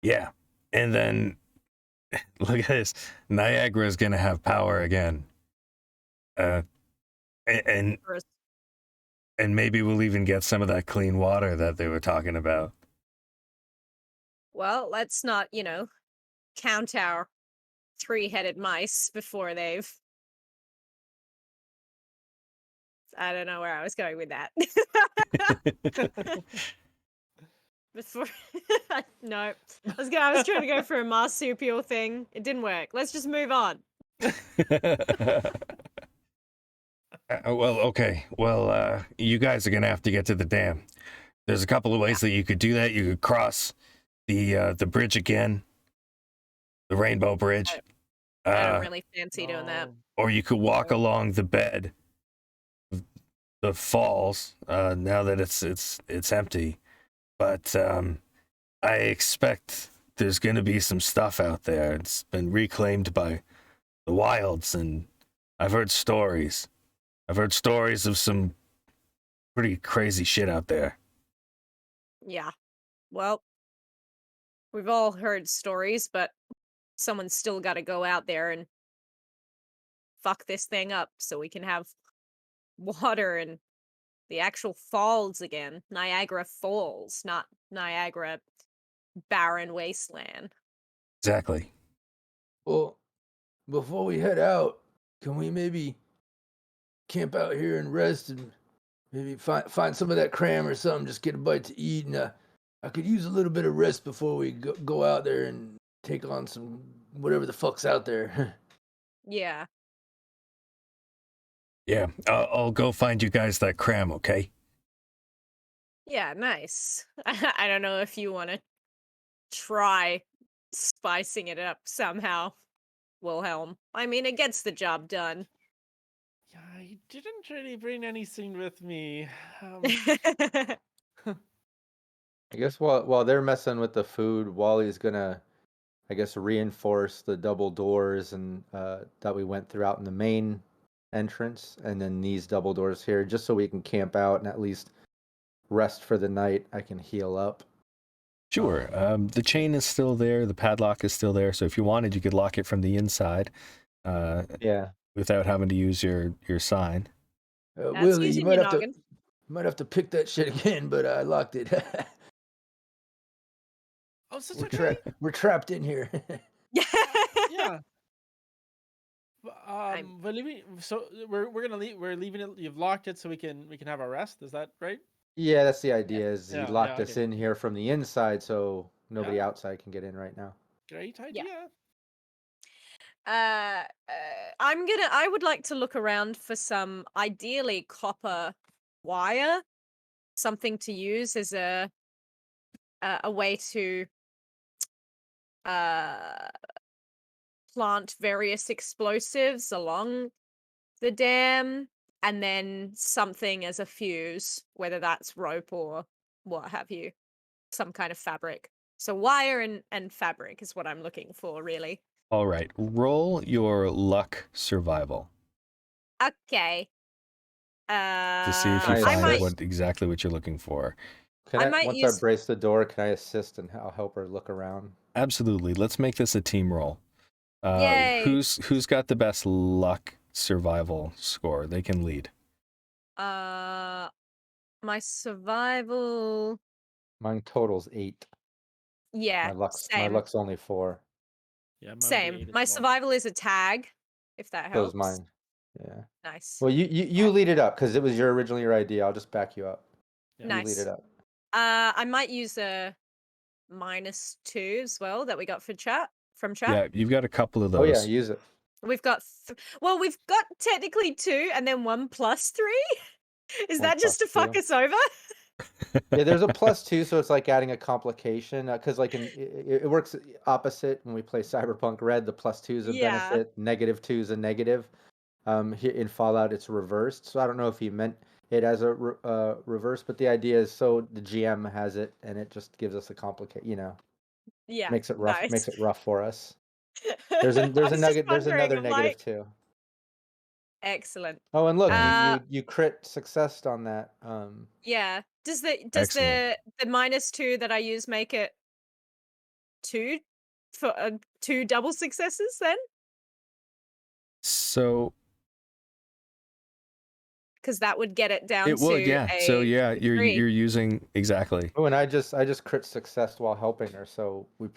Yeah, and then look at this. Niagara is gonna have power again. And for us. maybe we'll even get some of that clean water that they were talking about. Well, let's not, count our 3-headed mice before they've. I don't know where I was going with that. Before, no, I was trying to go for a marsupial thing. It didn't work. Let's just move on. Well, okay. Well, you guys are gonna have to get to the dam. There's a couple of ways that you could do that. You could cross the bridge again, the Rainbow Bridge, I don't really fancy doing that. or you could walk along the bed, of the falls. Now that it's empty, but I expect there's gonna be some stuff out there. It's been reclaimed by the wilds, and I've heard stories. I've heard stories of some pretty crazy shit out there. Yeah. Well, we've all heard stories, but someone's still got to go out there and fuck this thing up so we can have water and the actual falls again. Niagara Falls, not Niagara barren wasteland. Exactly. Well, before we head out, can we maybe camp out here and rest and maybe find some of that cram or something? Just get a bite to eat, and I could use a little bit of rest before we go out there and take on some whatever the fuck's out there. Yeah. Yeah, I'll go find you guys that cram, okay? Yeah, nice. I don't know if you want to try spicing it up somehow, Wilhelm. I mean, it gets the job done. Yeah, I didn't really bring anything with me. I guess while they're messing with the food, Wally's gonna, I guess, reinforce the double doors and that we went through out in the main entrance, and then these double doors here, just so we can camp out and at least rest for the night. I can heal up. Sure. The chain is still there. The padlock is still there. So if you wanted, you could lock it from the inside. Yeah. Without having to use your sign. That's Willie, you using might your have to noggin. pick that shit again, but I locked it. Oh, so it's okay. We're trapped in here. Yeah. I'm- We're leaving. So we're gonna leave. We're leaving it. You've locked it so we can have a rest. Is that right? Yeah, that's the idea. Is he Yeah, locked yeah, us okay. in here from the inside, so nobody Yeah. outside can get in right now. Great idea. I would like to look around for some, ideally, copper wire, something to use as a way to plant various explosives along the dam, and then something as a fuse, whether that's rope or what have you, some kind of fabric. So wire and fabric is what I'm looking for, really. All right. Roll your luck survival Okay. to see if you I find might- exactly what you're looking for. Can I might once use- I brace the door, can I assist and I'll help her look around? Absolutely. Let's make this a team roll. Yay. Who's got the best luck survival score? They can lead. My survival. Mine totals 8. Yeah, My same. luck's only 4. Yeah. mine would be Same. 8 as My well. survival is a tag, if that So helps. is mine. Yeah. Nice. Well, you lead it up because it was originally your idea. I'll just back you up. Yeah. You lead Nice. it up. I might use a -2 as well that we got from chat. Yeah, you've got a couple of Oh yeah, those. use it. We've got we've got technically 2 and then 1 + 3. Is 1 that just to + 2. fuck us over? Yeah, there's a +2, so it's like adding a complication. Because like it works opposite when we play Cyberpunk Red. The +2 is a Yeah. benefit, -2 is a negative. Here in Fallout, it's reversed. So I don't know if he meant it as a reverse, but the idea is so the GM has it, and it just gives us a complicate. Yeah. Makes it rough. Nice. Makes it rough for us. There's a I was just negative. There's wondering, another I'm negative like, too. excellent. Oh, and look, Uh, you crit successed on that. Yeah. Does the Excellent. -2 that I use make it 2 for 2 double successes then? So Because that would get it down it would, to yeah. So a yeah, you're 3. using exactly. Oh, and I just crit success while helping her, so we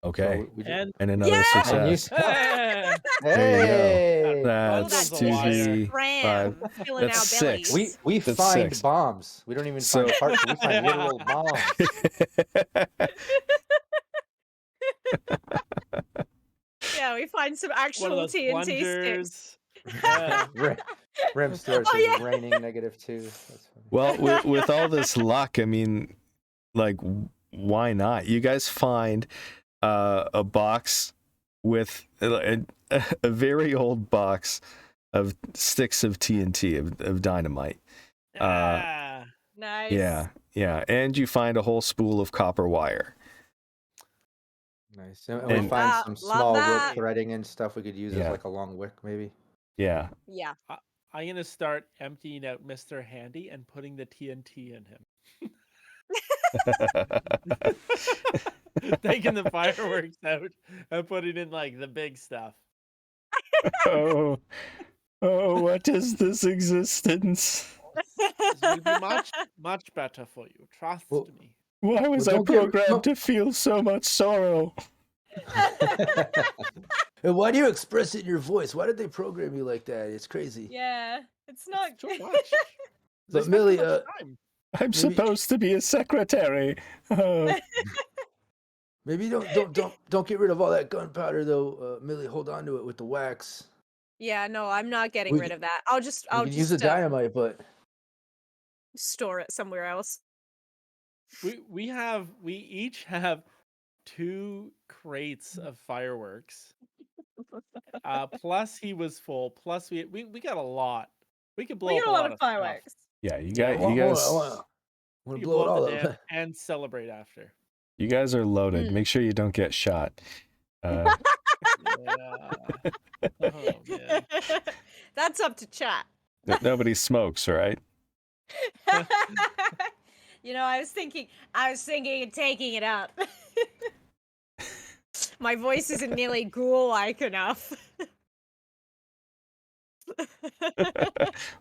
Okay. So we And And another Yeah! And you- success. Hey! There you go. Hey! That's Those are 2d5. Ram filling That's our 6. bellies. We That's find 6. bombs. We don't even So- find parts. We find literal bombs. Yeah, we find some One of actual those TNT sticks. plungers. Yeah. Ram stores Oh, is yeah. raining -2. That's funny. Well, with all this luck, I mean, like, why not? You guys find a box with a very old box of sticks of TNT, of dynamite. Ah. Nice. Yeah. And you find a whole spool of copper wire. Nice. And we And- find Love some that. small rope That. threading and stuff we could use as Yeah. like a long wick, maybe. Yeah. Yeah. I'm gonna start emptying out Mr. Handy and putting the TNT in him. Taking the fireworks out and putting in like the big stuff. Oh, what is this existence? This will be much better for you. Trust Well, me. Why was Well, I don't get- programmed don't- to feel so much sorrow? And why do you express it in your voice? Why did they program you like that? It's crazy. Yeah, it's not It's too much. They But spent Millie, too much time. I'm Maybe- supposed to be a secretary. Maybe don't get rid of all that gunpowder though, Millie. Hold on to it with the wax. Yeah, no, I'm not getting We rid can- of that. I'll just You can use the dynamite, but store it somewhere else. We each have 2 crates of fireworks. Plus he was full. Plus we got a lot. We could blow We up got a lot of stuff. fireworks. Yeah, you I guys, want you more. guys, I want We to could blow it up all the up. dam and celebrate after. you guys are loaded. Mm. Make sure you don't get shot. Yeah. Oh man. That's up to chat. Nobody smokes, right? You know, I was thinking of taking it up. My voice isn't nearly ghoul-like enough. Well,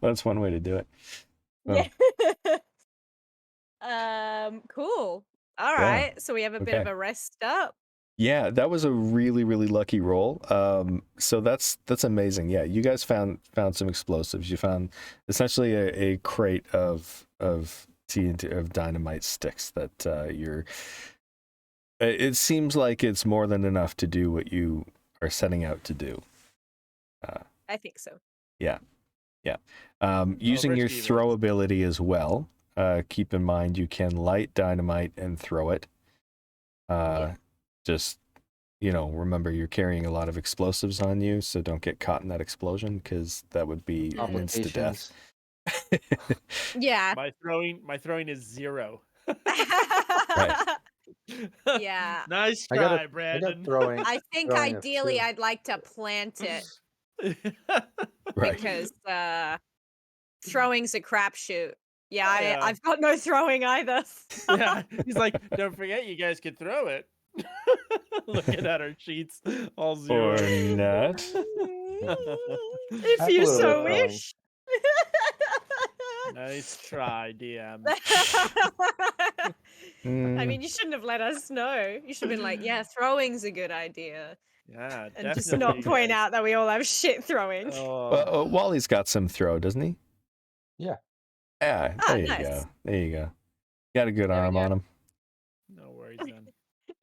that's one way to do it. Well, Cool. All Yeah. right. So we have a bit of Okay. a rest up. yeah, that was a really, really lucky roll. So that's amazing. Yeah, you guys found some explosives. You found essentially a crate of TNT of dynamite sticks that you're. It seems like it's more than enough to do what you are setting out to do. I think so. Using your risky it throw is. ability as well. Keep in mind you can light dynamite and throw it. Just remember you're carrying a lot of explosives on you, so don't get caught in that explosion because that would be an insta death. Complications. Yeah. My throwing is 0. Yeah. Nice I got try, I got Brandon. throwing. I think Throwing of ideally 2. I'd like to plant it Right. because throwing's a crapshoot. Yeah, Yeah. I've got no throwing either. Yeah, he's like, don't forget, you guys could throw it. Looking at our sheets, all 0. Or not. If Have a you little so bit of wish. Nice try, DM. I mean, you shouldn't have let us know. You should have been like, yeah, throwing's a good idea. Yeah, And definitely. just not point out that we all have shit throwing. Oh, Wally's got some throw, doesn't he? Yeah. Yeah, Ah, there you nice. go. There you go. Got a good There we arm go. on him. no worries then.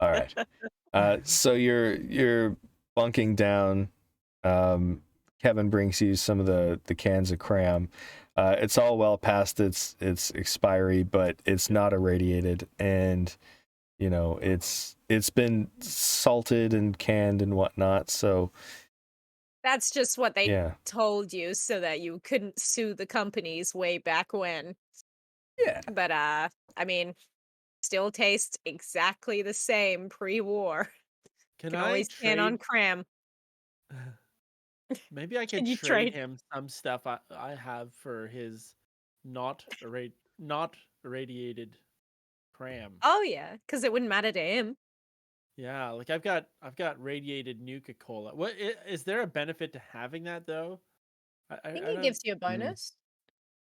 All right. So you're bunking down. Kevin brings you some of the cans of cram. It's all well past its expiry, but it's not irradiated, and it's been salted and canned and whatnot. So That's just what they yeah, told you so that you couldn't sue the companies way back when. yeah. But I mean, still tastes exactly the same pre-war. Can Can I always can on trade? cram. Maybe I Can could you trade trade? him some stuff I have for his not irradiated cram. Oh yeah, because it wouldn't matter to him. Yeah, like I've got radiated Nuka-Cola. What is there a benefit to having that though? I think it gives you a bonus.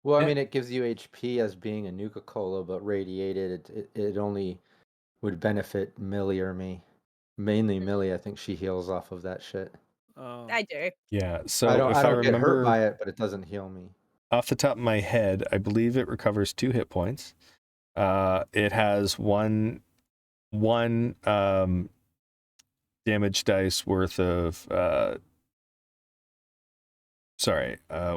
Well, I Yeah. mean, it gives you HP as being a Nuka-Cola, but radiated, it only would benefit Millie or me. Mainly Millie, I think she heals off of that shit. Oh, I do. Yeah. So I don't if I get hurt remember by it, but it doesn't heal me. off the top of my head, I believe it recovers 2 hit points. It has one damage dice worth of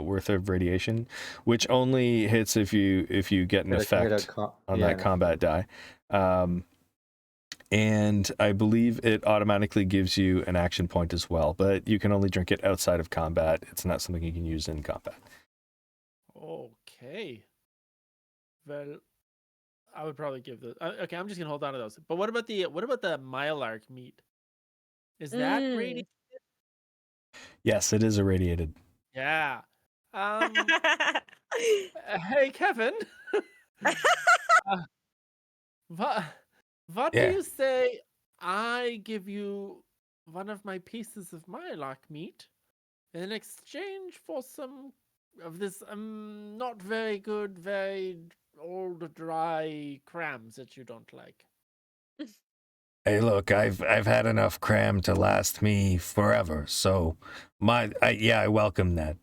worth of radiation, which only hits if you get an effect on that combat die. And I believe it automatically gives you an action point as well, but you can only drink it outside of combat. It's not something you can use in combat. okay. Well, I would probably give the. Okay, I'm just gonna hold on to those. But what about the Mylark meat? Is that radiated? Yes, it is irradiated. Yeah. Hey, Kevin. What Yeah. do you say? I give you one of my pieces of Mylark meat in exchange for some of this not very good, very old dry crams that you don't like. Hey, look, I've had enough cram to last me forever, so I welcome that.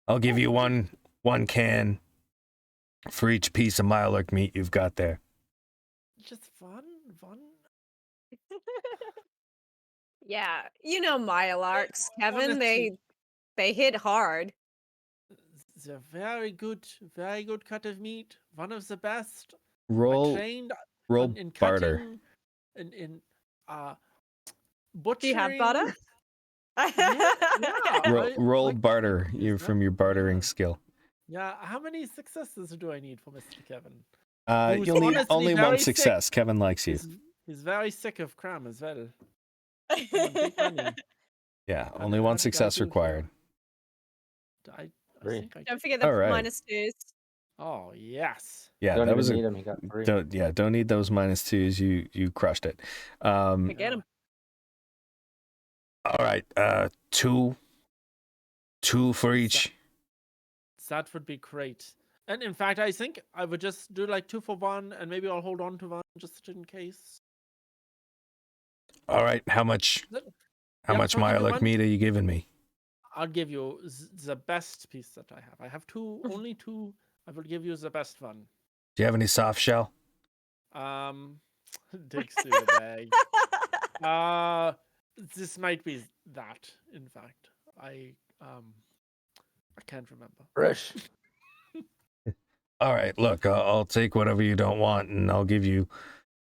I'll give you one can for each piece of Mirelurk meat you've got there. Just one. Yeah, you know Myolarks, Kevin. Honestly. They hit hard. It's a very good cut of meat. One of the best. I Roll trained in barter. cutting, in Do butchering. you have butter? Yeah. Roll like barter. is You're that- from your bartering skill. Yeah. How many successes do I need for Mr. Kevin? Who's You'll need honestly only very one sick. success. Kevin likes you. He's very sick of cram as well. I want big money. Yeah, How only did- one how did I success do required. I Three. think I Don't did. forget the All right. -2s. Oh yes. Yeah, Don't that even was need him. He got 3. don't need those -2s. You crushed it. Forget them. All right, two for each. That would be great. And in fact, I think I would just do like 2 for 1, and maybe I'll hold on to one just in case. All right, how much Yep, much I'll give you Mirelurk one. meat are you giving me? I'll give you the best piece that I have. I have 2, only 2. I will give you the best one. Do you have any soft shell? Digs through the bag. This might be that. In fact, I can't remember. Fresh. All right, look, I'll take whatever you don't want, and I'll give you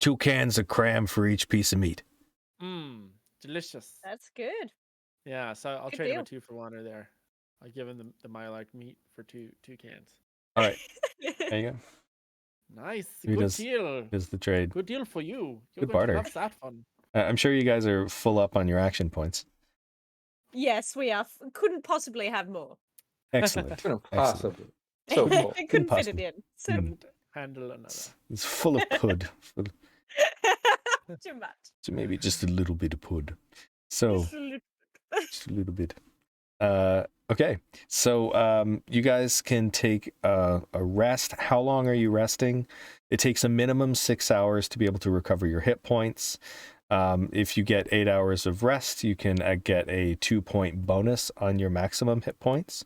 2 cans of cram for each piece of meat. Delicious. That's good. Yeah, so I'll Good trade him a deal. 2 for 1 there. I'll give him the Mylark meat for two cans. All right, there you go. Nice. Who Good does- deal. Here's the trade. Good deal for you. Good You're going to barter. love that one. I'm sure you guys are full up on your action points. Yes, we are. Couldn't possibly have more. Excellent. Couldn't Excellent. possibly. So full. Couldn't fit possibly. it in. So Couldn't handle another. It's full of pud. too much. So maybe just a little bit of pud. So Just a little- just a little bit. Okay. So you guys can take a rest. How long are you resting? It takes a minimum 6 hours to be able to recover your hit points. If you get 8 hours of rest, you can get a 2-point bonus on your maximum hit points.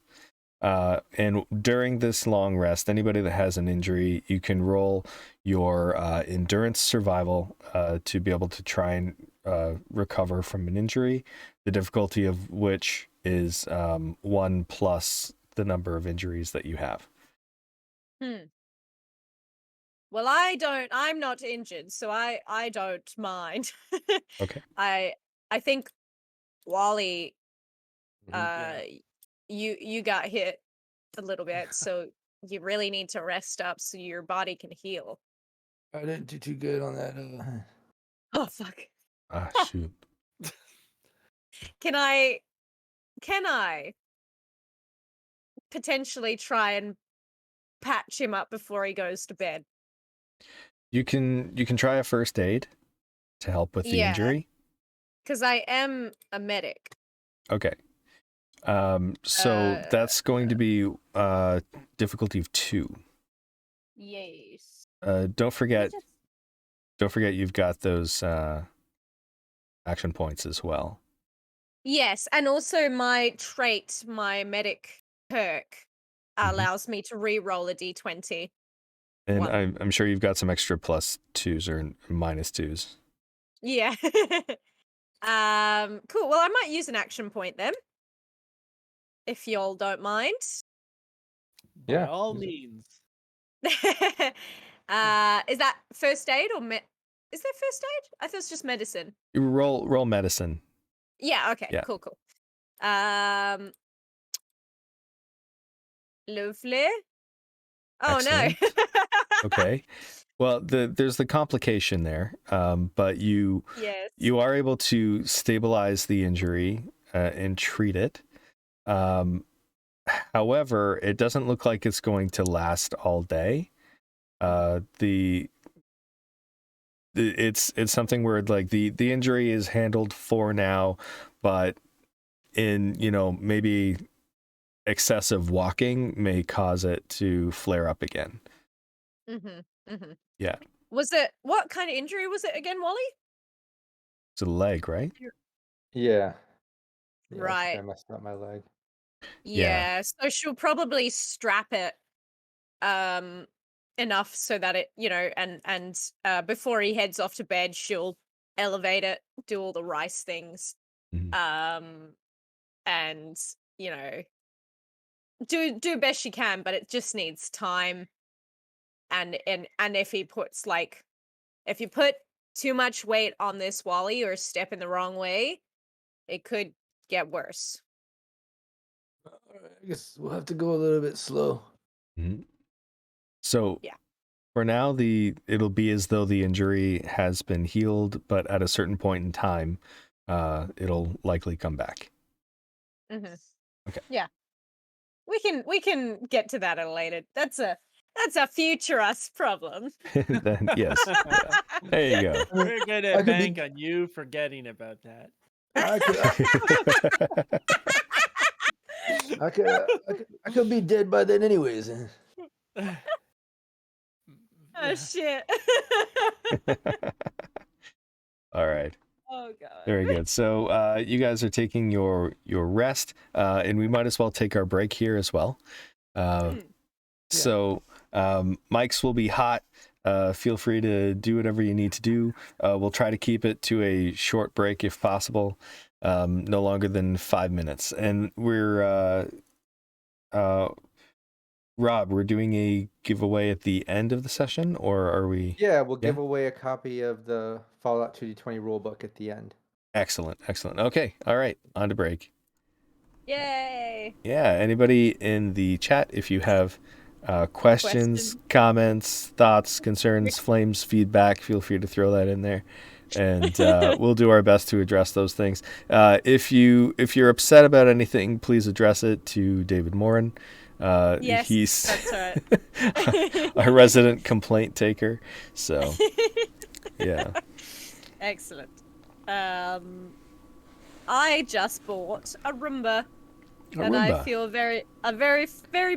And during this long rest, anybody that has an injury, you can roll your endurance survival to be able to try and recover from an injury, the difficulty of which is 1 plus the number of injuries that you have. Well, I'm not injured, so I don't mind. Okay. I think Wally, Yeah. you got hit a little bit, so you really need to rest up so your body can heal. I didn't do too good on that. Oh fuck. Ah, shoot. Can I potentially try and patch him up before he goes to bed? You can try a first aid to help with the Yeah. injury. Because I am a medic. Okay. So that's going to be difficulty of 2. Yes. Don't forget you've got those action points as well. Yes, and also my trait, my medic perk, allows me to re-roll a d20. And Wow. I'm sure you've got some extra +2s or -2s. Yeah. Cool. Well, I might use an action point then, if y'all don't mind. By Yeah. all means. Is that first aid or is there first aid? I thought it's just medicine. You roll medicine. Yeah, okay, Yeah. cool. Lovely. Oh Excellent. no. Okay. Well, there's the complication there, but you Yes. are able to stabilize the injury and treat it. However, it doesn't look like it's going to last all day. It's something where like the injury is handled for now, but in maybe excessive walking may cause it to flare up again. Mm-hmm. Mm-hmm. Yeah. Was it what kind of injury was it again, Wally? It's a leg, right? Yeah. Yeah, I think I Right. messed up my leg. Yeah. Yeah. So she'll probably strap it enough so that it, and before he heads off to bed, she'll elevate it, do all the rice things. Mhm. And do best she can, but it just needs time. And if he puts if you put too much weight on this Wally or step in the wrong way, it could get worse. Alright, I guess we'll have to go a little bit slow. Mhm. So Yeah. for now, it'll be as though the injury has been healed, but at a certain point in time, it'll likely come back. Mm-hmm. Okay. Yeah. We can get to that at a later. That's a future us problem. Then yes, there you go. We're I gonna could be- bank on you forgetting about that. I could be dead by then, anyways. Oh shit. All right. Oh god. Very good. So you guys are taking your rest, and we might as well take our break here as well. So mics will be hot. Feel free to do whatever you need to do. We'll try to keep it to a short break if possible, no longer than 5 minutes. And we're Rob, we're doing a giveaway at the end of the session, or are we? Yeah, we'll give away a copy of the Fallout 2D20 rulebook at the end. Excellent. Okay. All right. On to break. Yay. Yeah. Anybody in the chat, if you have questions, comments, thoughts, concerns, flames, feedback, feel free to throw that in there, and we'll do our best to address those things. If you're upset about anything, please address it to David Morin. Yes, he's that's right. a resident complaint taker. So yeah. Excellent. I just bought a Roomba. And I feel very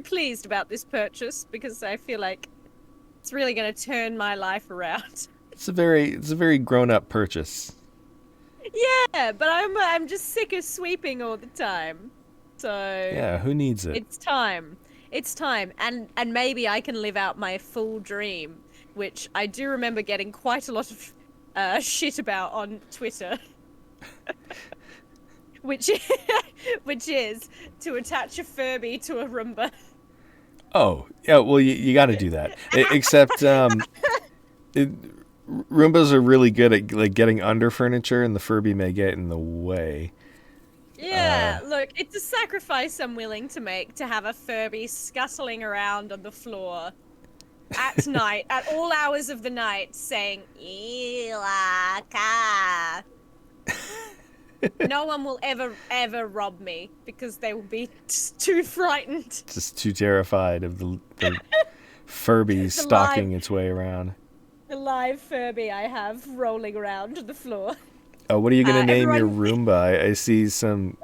pleased about this purchase because I feel like it's really going to turn my life around. It's a very grown-up purchase. Yeah, but I'm just sick of sweeping all the time. So yeah, who needs it? It's time. And maybe I can live out my full dream, which I do remember getting quite a lot of shit about on Twitter. which is to attach a Furby to a Roomba. Oh, yeah, well you got to do that. Except Roombas are really good at like getting under furniture, and the Furby may get in the way. Yeah, look, it's a sacrifice I'm willing to make to have a Furby scuttling around on the floor at night, at all hours of the night, saying, Ilaka. No one will ever rob me because they will be too frightened. Just too terrified of the Furby stalking its way around. The live Furby I have rolling around the floor. Oh, what are you gonna name your everyone... Roomba? I see some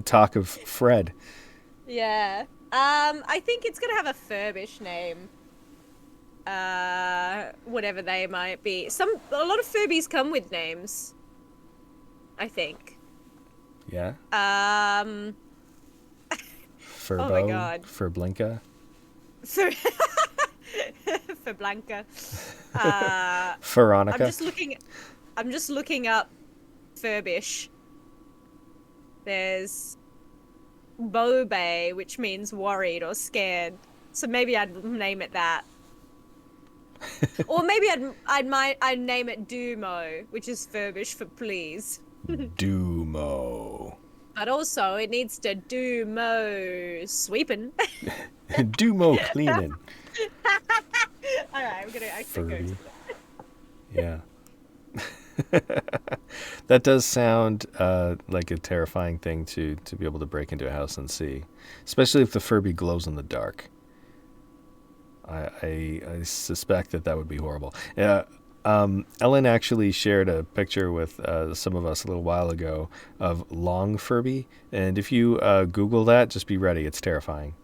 talk of Fred. Yeah. I think it's gonna have a Furbish name. Whatever they might be. A lot of Furbies come with names, I think. Yeah. Furbo, oh my god. Furblinka. For Blanca. Veronica. I'm just looking up Furbish. There's Bobe, which means worried or scared. So maybe I'd name it that. Or maybe I'd name it Dumo, which is Furbish for please. Dumo. But also it needs to do mo sweeping. Do mo cleaning. Alright, I'm gonna actually go to that. Yeah. That does sound like a terrifying thing to be able to break into a house and see, especially if the Furby glows in the dark. I suspect that would be horrible. Ellen actually shared a picture with some of us a little while ago of Long Furby, and if you Google that, just be ready. It's terrifying.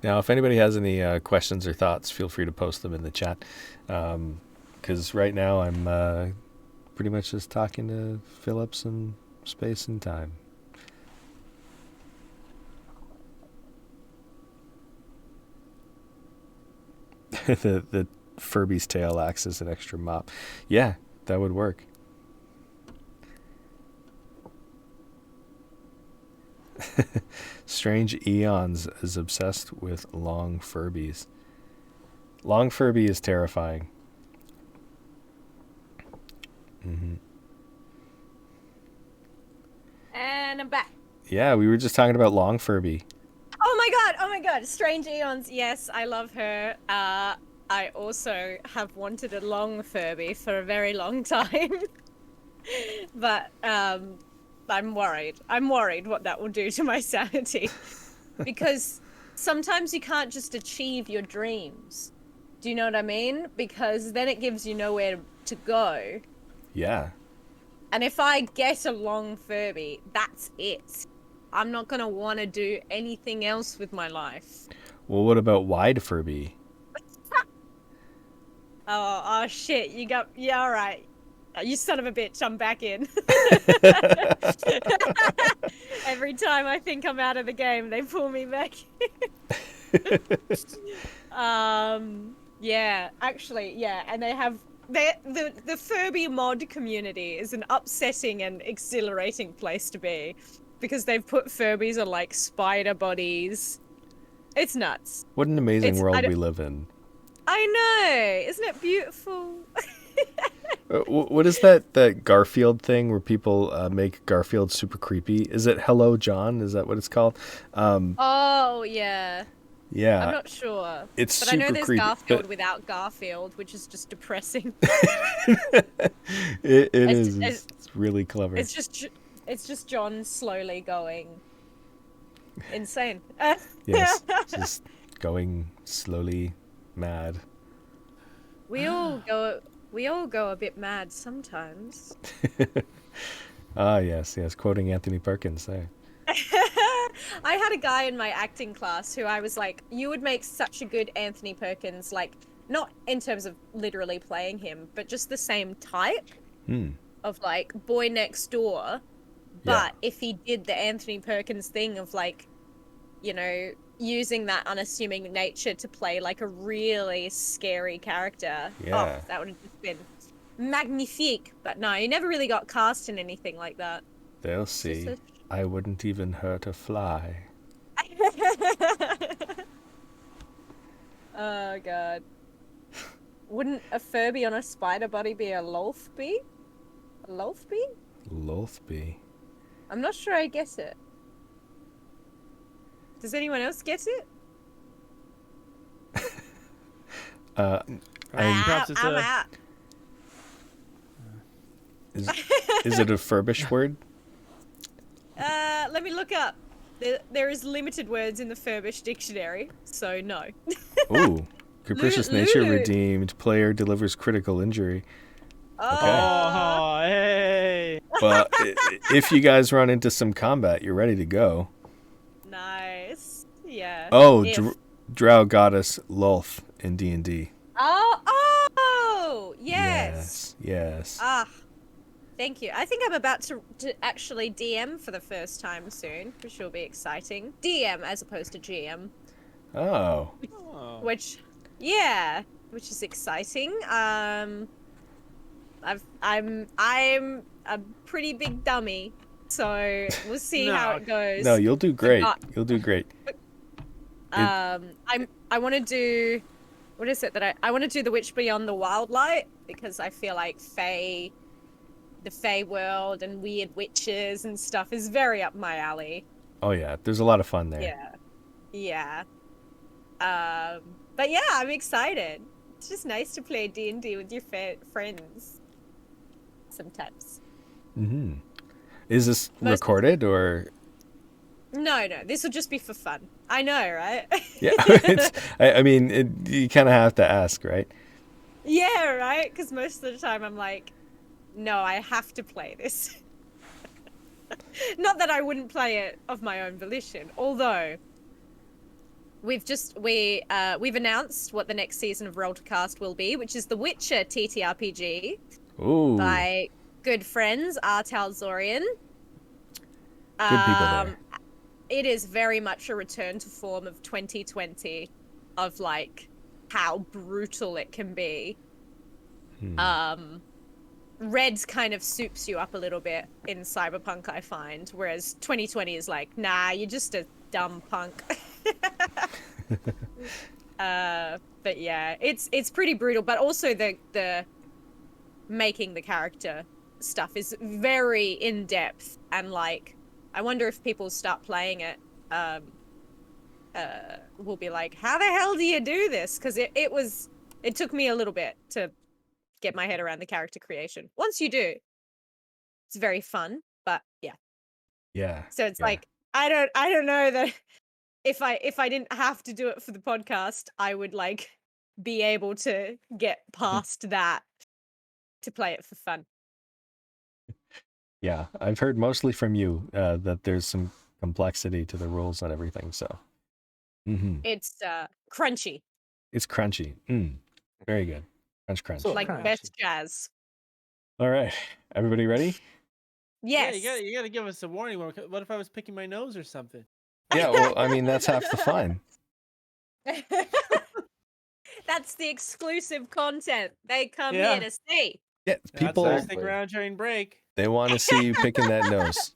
Now, if anybody has any questions or thoughts, feel free to post them in the chat. Because right now I'm pretty much just talking to Phillips and space and time. the Furby's tail acts as an extra mop. Yeah, that would work. Strange Eons is obsessed with long Furbies. Long Furby is terrifying. Mm-hmm. And I'm back. Yeah, we were just talking about long Furby. Oh my god, Strange Eons, yes, I love her. I also have wanted a long Furby for a very long time. But, I'm worried what that will do to my sanity. Because sometimes you can't just achieve your dreams. Do you know what I mean? Because then it gives you nowhere to go. Yeah. And if I get a long Furby, that's it. I'm not going to want to do anything else with my life. Well, what about wide Furby? Oh shit, yeah, all right. You son of a bitch, I'm back in. Every time I think I'm out of the game, they pull me back in. Yeah, actually, yeah, and they have the Furby mod community is an upsetting and exhilarating place to be because they've put Furbies on like spider bodies. It's nuts. What an amazing world we live in. I know, isn't it beautiful? What is that Garfield thing where people make Garfield super creepy? Is it Hello John? Is that what it's called? Oh yeah. Yeah. I'm not sure. It's but super I know there's creepy, Garfield but... without Garfield, which is just depressing. it is. It's really clever. It's just John slowly going insane. Yes, just going slowly mad. We all go a bit mad sometimes. Ah, yes, quoting Anthony Perkins there. I had a guy in my acting class who I was like, you would make such a good Anthony Perkins, like, not in terms of literally playing him, but just the same type of, like, boy next door. But if he did the Anthony Perkins thing of, like, you know, using that unassuming nature to play, like, a really scary character. Yeah. Oh, that would have just been magnifique. But no, he never really got cast in anything like that. They'll see. I wouldn't even hurt a fly. Oh, God. Wouldn't a Furby on a spider body be a Lolthby? A Lolthby? Lolthby. I'm not sure I get it. Does anyone else get it? Perhaps it's I'm out. Is it a Furbish word? Let me look up. There is limited words in the Furbish dictionary, so no. Ooh. Capricious nature redeemed. Player delivers critical injury. Oh, Okay. Oh, hey. But if you guys run into some combat, you're ready to go. nice. Yeah. Oh, If- Drow goddess Lolth in D&D. Oh, yes. Yes. Ah, thank you. I think I'm about to actually DM for the first time soon, which will be exciting. DM as opposed to GM, Oh. which is exciting. I'm a pretty big dummy, so we'll see how it goes. No, you'll do great. You'll do great. I want to do, what is it that I want to do the Witch Beyond the Wildlight, because I feel like the Fey world and weird witches and stuff is very up my alley. Oh yeah, there's a lot of fun there. Yeah. But yeah, I'm excited. It's just nice to play D&D with your friends sometimes. Mm-hmm. Is this recorded or? No, this will just be for fun. I know, right? Yeah, I mean, you kind of have to ask, right? Yeah, right? Because most of the time I'm like, no, I have to play this. Not that I wouldn't play it of my own volition, although we've announced what the next season of Roll to Cast will be, which is The Witcher TTRPG Ooh, by good friends Artal Zorian. good people there. It is very much a return to form of 2020, of like how brutal it can be. Red kind of soups you up a little bit in Cyberpunk, I find, whereas 2020 is like, nah, you're just a dumb punk. But yeah, it's pretty brutal, but also the making the character stuff is very in depth, and like, I wonder if people start playing it, will be like, how the hell do you do this? Because it took me a little bit to get my head around the character creation. Once you do, it's very fun. But yeah, Yeah. so it's like, I don't know that if I didn't have to do it for the podcast, I would like be able to get past that to play it for fun. Yeah, I've heard mostly from you that there's some complexity to the rules and everything. So, It's crunchy, it's crunchy. Very good. Crunch. So like crunchy. best jazz. All right, everybody ready? Yes. Yeah, you gotta give us a warning. What if I was picking my nose or something? Yeah, well, I mean, that's half the fun. That's the exclusive content they come Yeah. here to see. Yeah, people, That's why I stick Exactly. around during break. they want to see you picking that nose.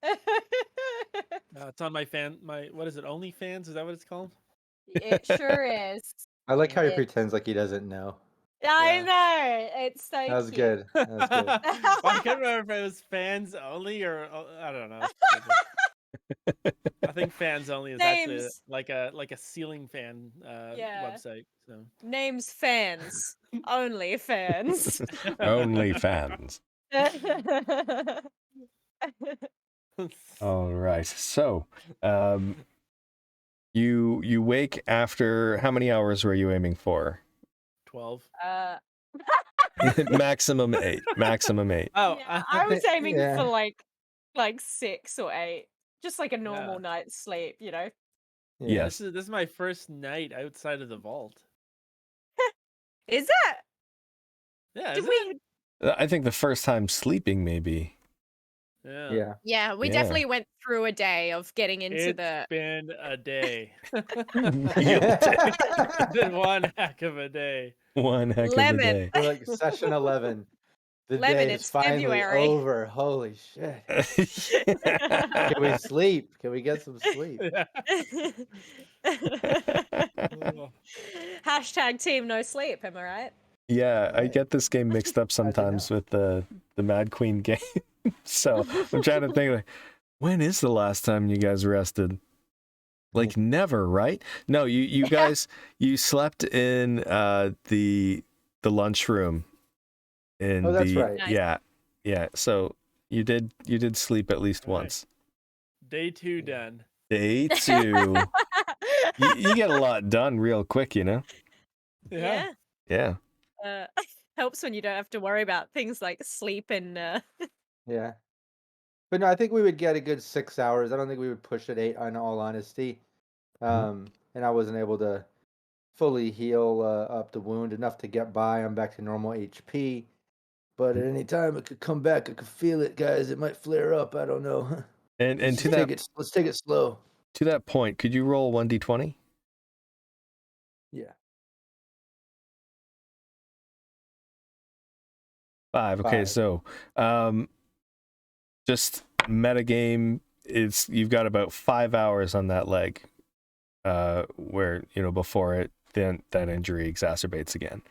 It's on my what is it? OnlyFans? Is that what it's called? It sure is. I like how he Yeah. pretends like he doesn't know. I Yeah. know. It's so That was cute. good. That was good. Well, I can't remember if it was fans only or I don't know. I think fans only is actually Names. like a ceiling fan Yeah. website. So Names fans. Only fans. Only fans. All right. So, you wake after how many hours were you aiming for? 12. Maximum 8. Maximum 8. Oh, yeah, I was aiming Yeah. for like 6 or 8. Just like a normal Yeah. night's sleep, you know? Yeah. Yes. this is my first night outside of the vault. Is it? Yeah, Did is we? I think the first time sleeping, maybe. it? Yeah. Yeah, we Yeah. definitely went through a day of getting into It's the. been a day. Real It's been one heck of a day. One heck of a Lemon. day. We're like session 11. The Lemon, day is it's finally February. over. Holy shit. Can we sleep? Can we get some sleep? Yeah. Hashtag team no sleep, am I right? Yeah, I Right. get this game mixed up sometimes with the Mad Queen game. So I'm trying to think, like, when is the last time you guys rested? Like never, right? No, you guys you slept in the lunchroom. In Oh, that's the right. Nice. yeah. So you did sleep at least Right. once. Day 2 done. Day 2. you get a lot done real quick, you know? Yeah. Yeah. Helps when you don't have to worry about things like sleep and Yeah. But no, I think we would get a good 6 hours. I don't think we would push it 8, in all honesty. And I wasn't able to fully heal up the wound enough to get by. I'm back to normal HP. But at any time it could come back. I could feel it, guys. It might flare up. I don't know. And Let's to take that it. Let's take it slow. to that point, could you roll 1d20? Yeah. 5. Okay, 5. so just metagame, you've got about 5 hours on that leg, where before that injury exacerbates again.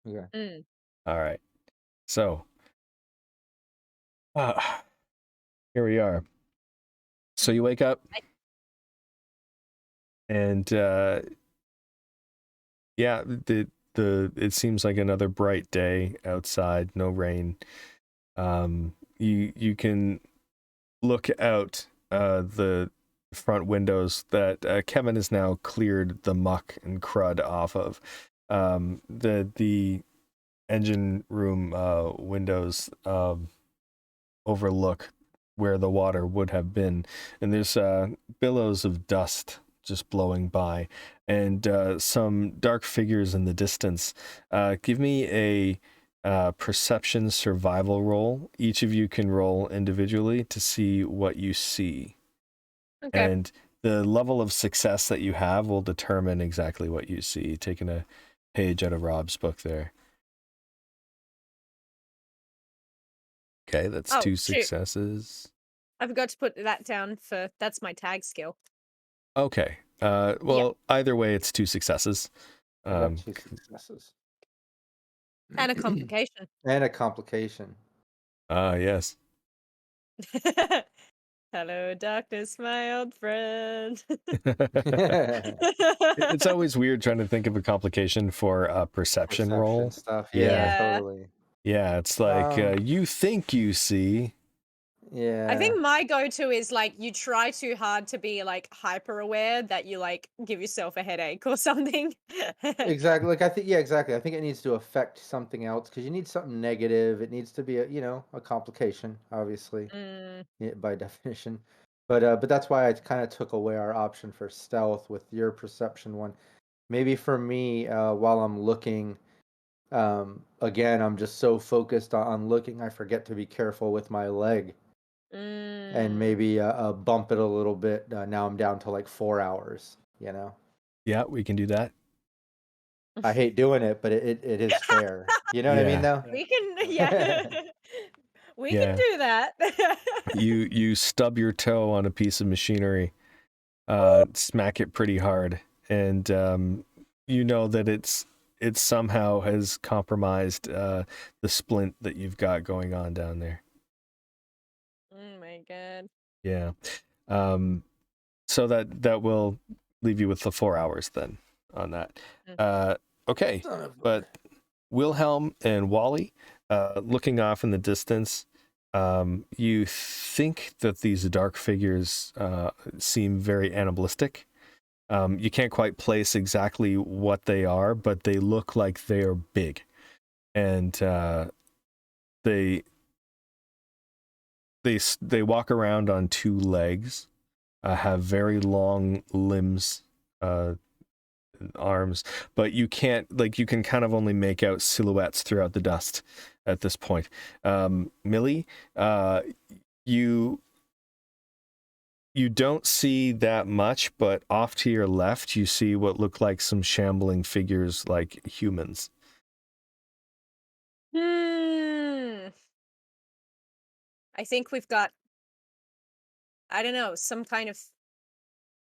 Okay. All right, so here we are. So you wake up, and yeah, it seems like another bright day outside, no rain. You can look out the front windows that Kevin has now cleared the muck and crud off of. The engine room windows overlook where the water would have been, and there's billows of dust just blowing by, and some dark figures in the distance. Give me a perception survival roll. Each of you can roll individually to see what you see. Okay. And the level of success that you have will determine exactly what you see. Taking a page out of Rob's book there. Okay, that's Oh, 2 shoot. successes. I forgot to put that down that's my tag skill. Okay. Well, either way, it's 2 successes. I got 2 successes. And a complication. And a complication. Yes. Hello, darkness, my old friend. It's always weird trying to think of a complication for a perception roll. Stuff. Yeah. Yeah. Totally. Yeah, it's like you think you see. Yeah. I think my go-to is like you try too hard to be like hyper aware that you like give yourself a headache or something. Exactly. Like I think, yeah, exactly. I think it needs to affect something else because you need something negative. It needs to be a complication, obviously, by definition. But that's why I kind of took away our option for stealth with your perception one. Maybe for me, while I'm looking, again, I'm just so focused on looking, I forget to be careful with my leg, and maybe bump it a little bit. Now I'm down to like 4 hours. Yeah, we can do that. I hate doing it, but it is fair. You know what I mean, though? We can, we can do that. You stub your toe on a piece of machinery, smack it pretty hard, and you know that it somehow has compromised the splint that you've got going on down there. Oh my god. Yeah. So that will leave you with the 4 hours then on that. Okay, but Wilhelm and Wally, looking off in the distance, you think that these dark figures seem very animalistic. You can't quite place exactly what they are, but they look like they are big, and they walk around on 2 legs, have very long limbs, arms, but you can't, you can kind of only make out silhouettes throughout the dust at this point. Millie, you don't see that much, but off to your left you see what look like some shambling figures like humans. I think we've got, I don't know, some kind of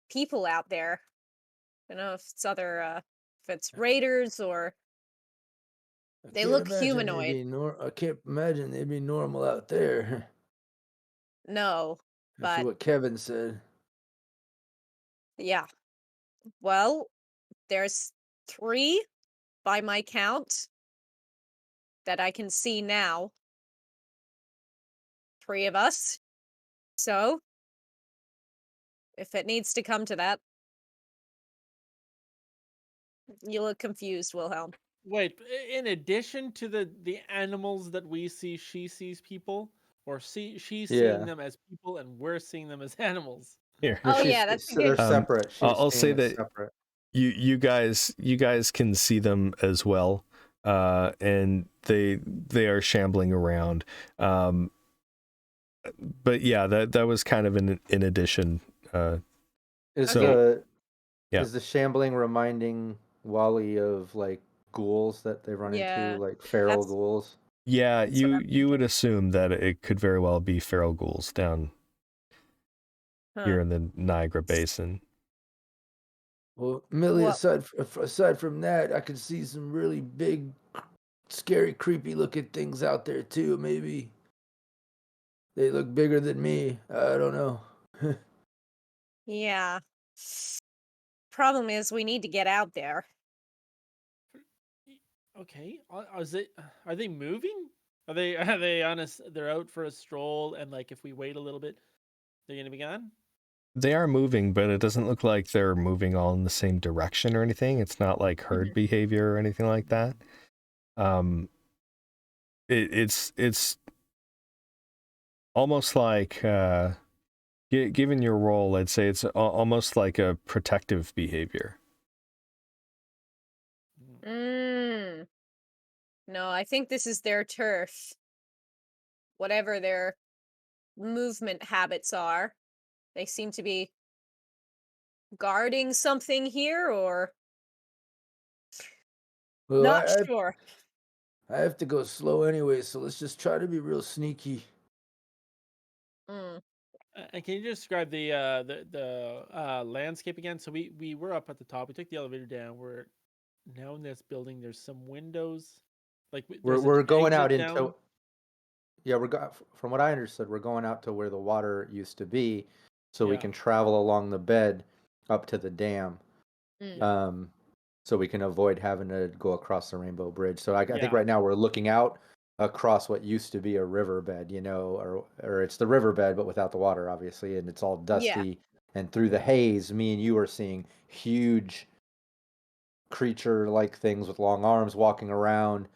people out there. I don't know if it's if it's raiders or they look humanoid. I can't imagine they'd be normal out there. No, That's but what Kevin said. yeah. Well, there's 3 by my count that I can see now. 3 of us. So, if it needs to come to that, you look confused, Wilhelm. Wait, in addition to the animals that we see, she sees people, or she's seeing them as people, and we're seeing them as animals. Here. Oh yeah, that's a So they're good. separate. I'll say that separate. you guys can see them as well, and they are shambling around. But yeah, that was kind of in addition. Is the shambling reminding Wally of like ghouls that they run into, like feral ghouls? Yeah, you would assume that it could very well be feral ghouls down here in the Niagara Basin. Well, Millie, aside from that, I can see some really big, scary, creepy looking things out there too. Maybe they look bigger than me. I don't know. Yeah. Problem is, we need to get out there. Okay, are they moving? Are they on they're out for a stroll, and like if we wait a little bit, they're gonna be gone? They are moving, but it doesn't look like they're moving all in the same direction or anything. It's not like herd behavior or anything like that. It's almost like Given your role, I'd say it's almost like a protective behavior. No, I think this is their turf. Whatever their movement habits are, they seem to be guarding something here, or Well, not sure. I have to go slow anyway, so let's just try to be real sneaky. Mm. And can you just describe the landscape again? So we were up at the top. We took the elevator down. We're now in this building. There's some windows. Like there's We're an going out exit into. down. Yeah, from what I understood, we're going out to where the water used to be, so we Yeah. can travel along the bed up to the dam. Mm. So we can avoid having to go across the Rainbow Bridge. So I think Yeah. right now we're looking out across what used to be a riverbed, or it's the riverbed but without the water, obviously, and it's all dusty. And through the haze, me and you are seeing huge creature-like things with long arms walking around,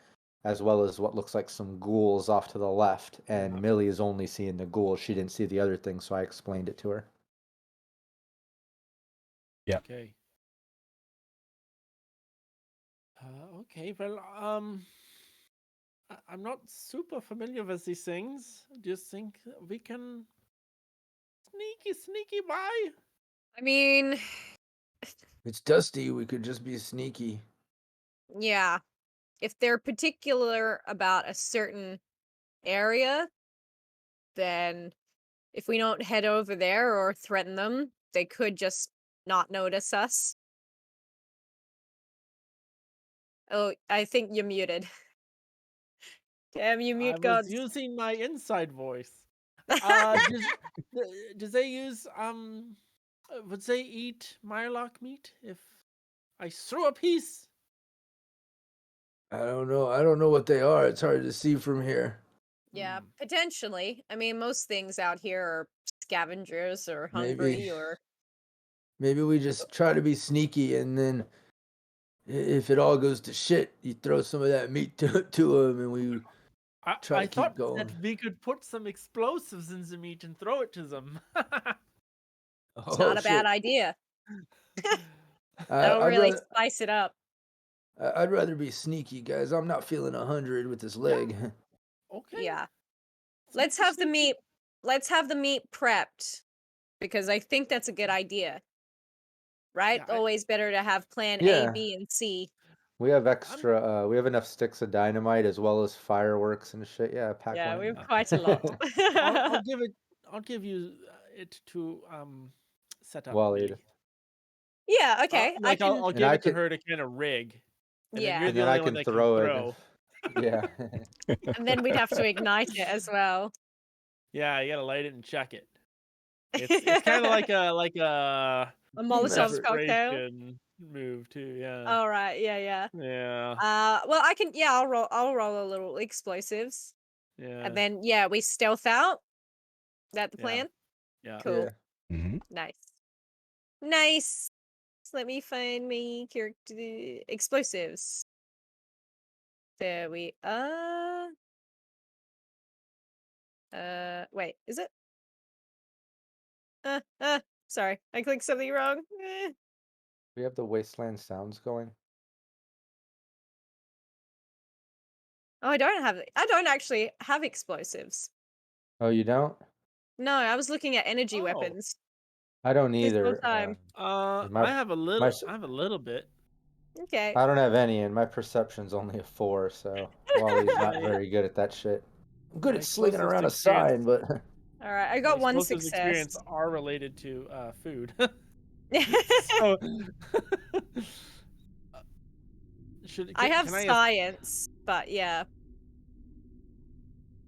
as well as what looks like some ghouls off to the left. And Millie is only seeing the ghouls; she didn't see the other thing, so I explained it to her. Yeah. Okay. Okay. Well, I'm not super familiar with these things. Do you think we can sneaky by? I mean, It's dusty. We could just be sneaky. yeah. If they're particular about a certain area, then if we don't head over there or threaten them, they could just not notice us. Oh, I think you're muted. Damn you, I mute was gods. using my inside voice. Does they use would they eat Myrloc meat if I threw a piece? I don't know. I don't know what they are. It's hard to see from here. Yeah, potentially. I mean, most things out here are scavengers or hungry or. Maybe we just try to be sneaky, and then if it all goes to shit, you throw some of that meat to them, and we try I to keep thought going. that we could put some explosives in the meat and throw it to them. It's not a bad idea. That'll I'd really rather, spice it up. I'd rather be sneaky, guys. I'm not feeling 100 with this leg. Okay. Yeah. Let's have the meat. Let's have the meat prepped, because I think that's a good idea. Right? Yeah, Always better to have plan A, Yeah. B, and C. We have extra. We have enough sticks of dynamite as well as fireworks and shit. Yeah, pack Yeah, one. we have quite a lot. I'll give it. I'll give you it to set up. Waleed. Lee. Yeah, okay. Like I can. I'll And give I it to can- her to kind of rig. And Yeah. then you're And the then I only one can that throw can it. throw. Yeah. And then we'd have to ignite it as well. Yeah, you gotta light it and check it. It's kind of like a A Molotov cocktail. desperation move too. Yeah. All right. Yeah, yeah. Yeah. Well, I can. Yeah, I'll roll a little explosives, Yeah. and then we stealth out. That the Yeah. plan? Yeah. Cool. Yeah. Mm-hmm. Nice. Let me find my character explosives. There we are. Wait, is it? Sorry, I clicked something wrong. We have the Wasteland sounds going. Oh, I don't actually have explosives. Oh, you don't? No, I was looking at energy Oh. weapons I don't this whole either. time. I have a little bit. Okay. I don't have any, and my perception's only a 4, so Wally's not very good at that shit. I'm good My at slinging explosives around a experience- sign, but All right, I got one Explosives success. experience are related to food. So, I have can I science, but yeah.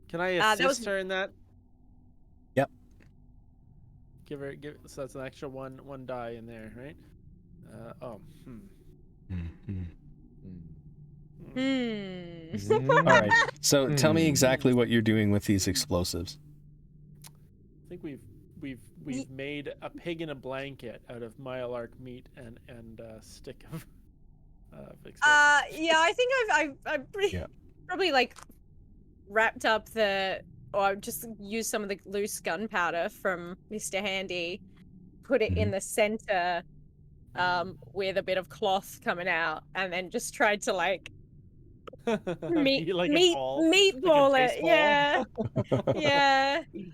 Can I that assist was- her in that? Yep. Give so that's an extra one die in there, right? Mm-hmm. Hmm. All right. So tell me exactly what you're doing with these explosives. I think we've made a pig in a blanket out of Myrloc meat and a stick of explosives. Yeah, I think I've Yeah. probably like wrapped up the or just use some of the loose gunpowder from Mr. Handy, put it in the center, with a bit of cloth coming out, and then just tried to like Be like a ball, like a meatball it. baseball. Yeah, yeah.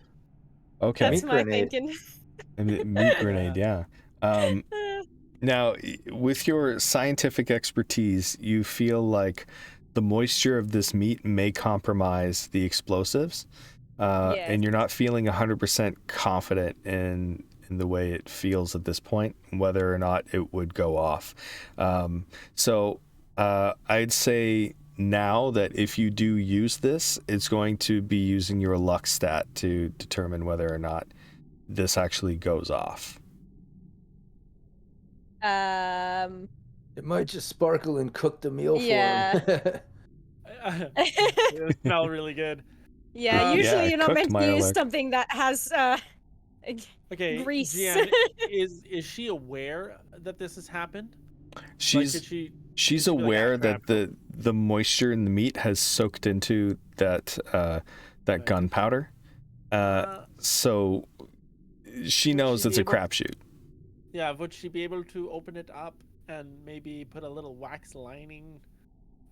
Okay. That's Meat my grenade. thinking. Meat grenade, yeah. Now, with your scientific expertise, you feel like the moisture of this meat may compromise the explosives, Yes. and you're not feeling 100% confident in the way it feels at this point, whether or not it would go off. So I'd say now that if you do use this, it's going to be using your luck stat to determine whether or not this actually goes off. It might just sparkle and cook the meal Yeah. for him. It smell really good. Yeah, Um, usually Yeah, you're not cooked meant to use Milo. something that has Okay, grease. Gian, is she aware that this has happened? She's Like, did she she's be like, "Ah, aware that crap." the moisture in the meat has soaked into that Right. gunpowder, so she Would knows she it's be a able- crapshoot. Yeah, would she be able to open it up and maybe put a little wax lining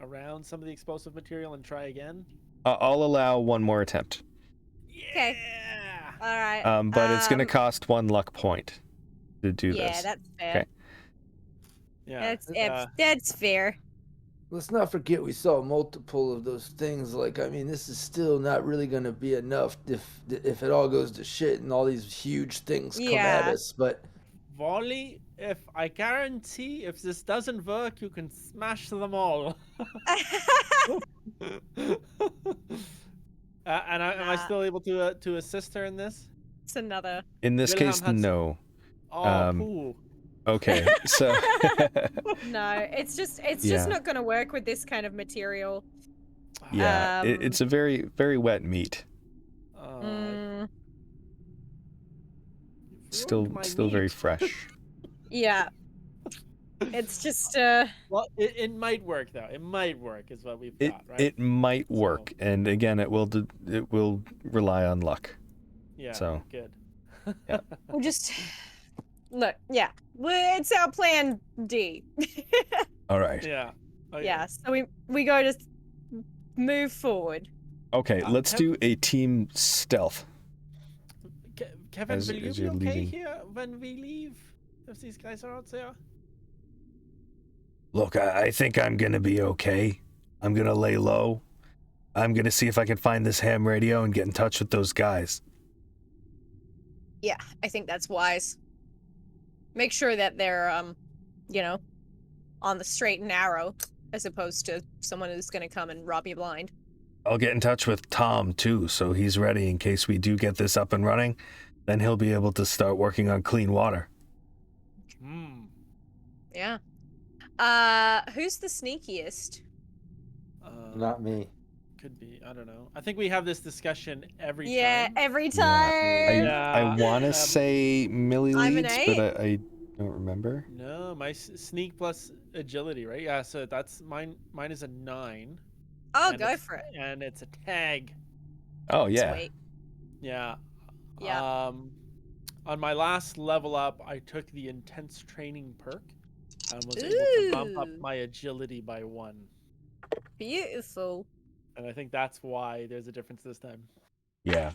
around some of the explosive material and try again? I'll allow one more attempt, Okay. Yeah. All right. but it's going to cost 1 luck point to do Yeah, this. that's fair. Okay. Yeah. That's fair. Let's not forget we saw multiple of those things. Like, I mean, this is still not really going to be enough if it all goes to shit and all these huge things come at Yeah. us. But Wally, if I guarantee if this doesn't work, you can smash them all. Am I Nah. still able to assist her in this? It's another. In this Wilhelm case, had- no. Oh, cool. Okay, so No, it's just Yeah. not gonna work with this kind of material. yeah, it's a very, very wet meat. Mm, Still Ruined my very meat. fresh. yeah. It's just Well, it might work though. It might work, is what we've It got, right? it might work, and again, it will rely on luck. Yeah. so. Good. we'll just look. Yeah, it's our plan D. All right. Yeah. Okay. Yeah. So we go to move forward. Okay, let's do a team stealth. Kevin, As- will you as be you're okay leaving. here when we leave? If these guys are out there? Look, I think I'm gonna be okay. I'm gonna lay low. I'm gonna see if I can find this ham radio and get in touch with those guys. Yeah, I think that's wise. Make sure that they're on the straight and narrow, as opposed to someone who's gonna come and rob you blind. I'll get in touch with Tom too, so he's ready in case we do get this up and running. Then he'll be able to start working on clean water. Hmm. Yeah. Who's the sneakiest? Not me. Could be. I don't know. I think we have this discussion every Yeah, time. every I time. Yeah. want to say Millie I'm an leads, 8. but I don't remember. No, my sneak plus agility, right? Yeah, so that's mine. Mine is a 9. Oh, and go it's- for it. And it's a tag. Oh yeah. Sweet. Yeah. Yeah. On my last level up, I took the intense training perk and was able to bump up Ooh. my agility by 1. Beautiful. And I think that's why there's a difference this time. Yeah.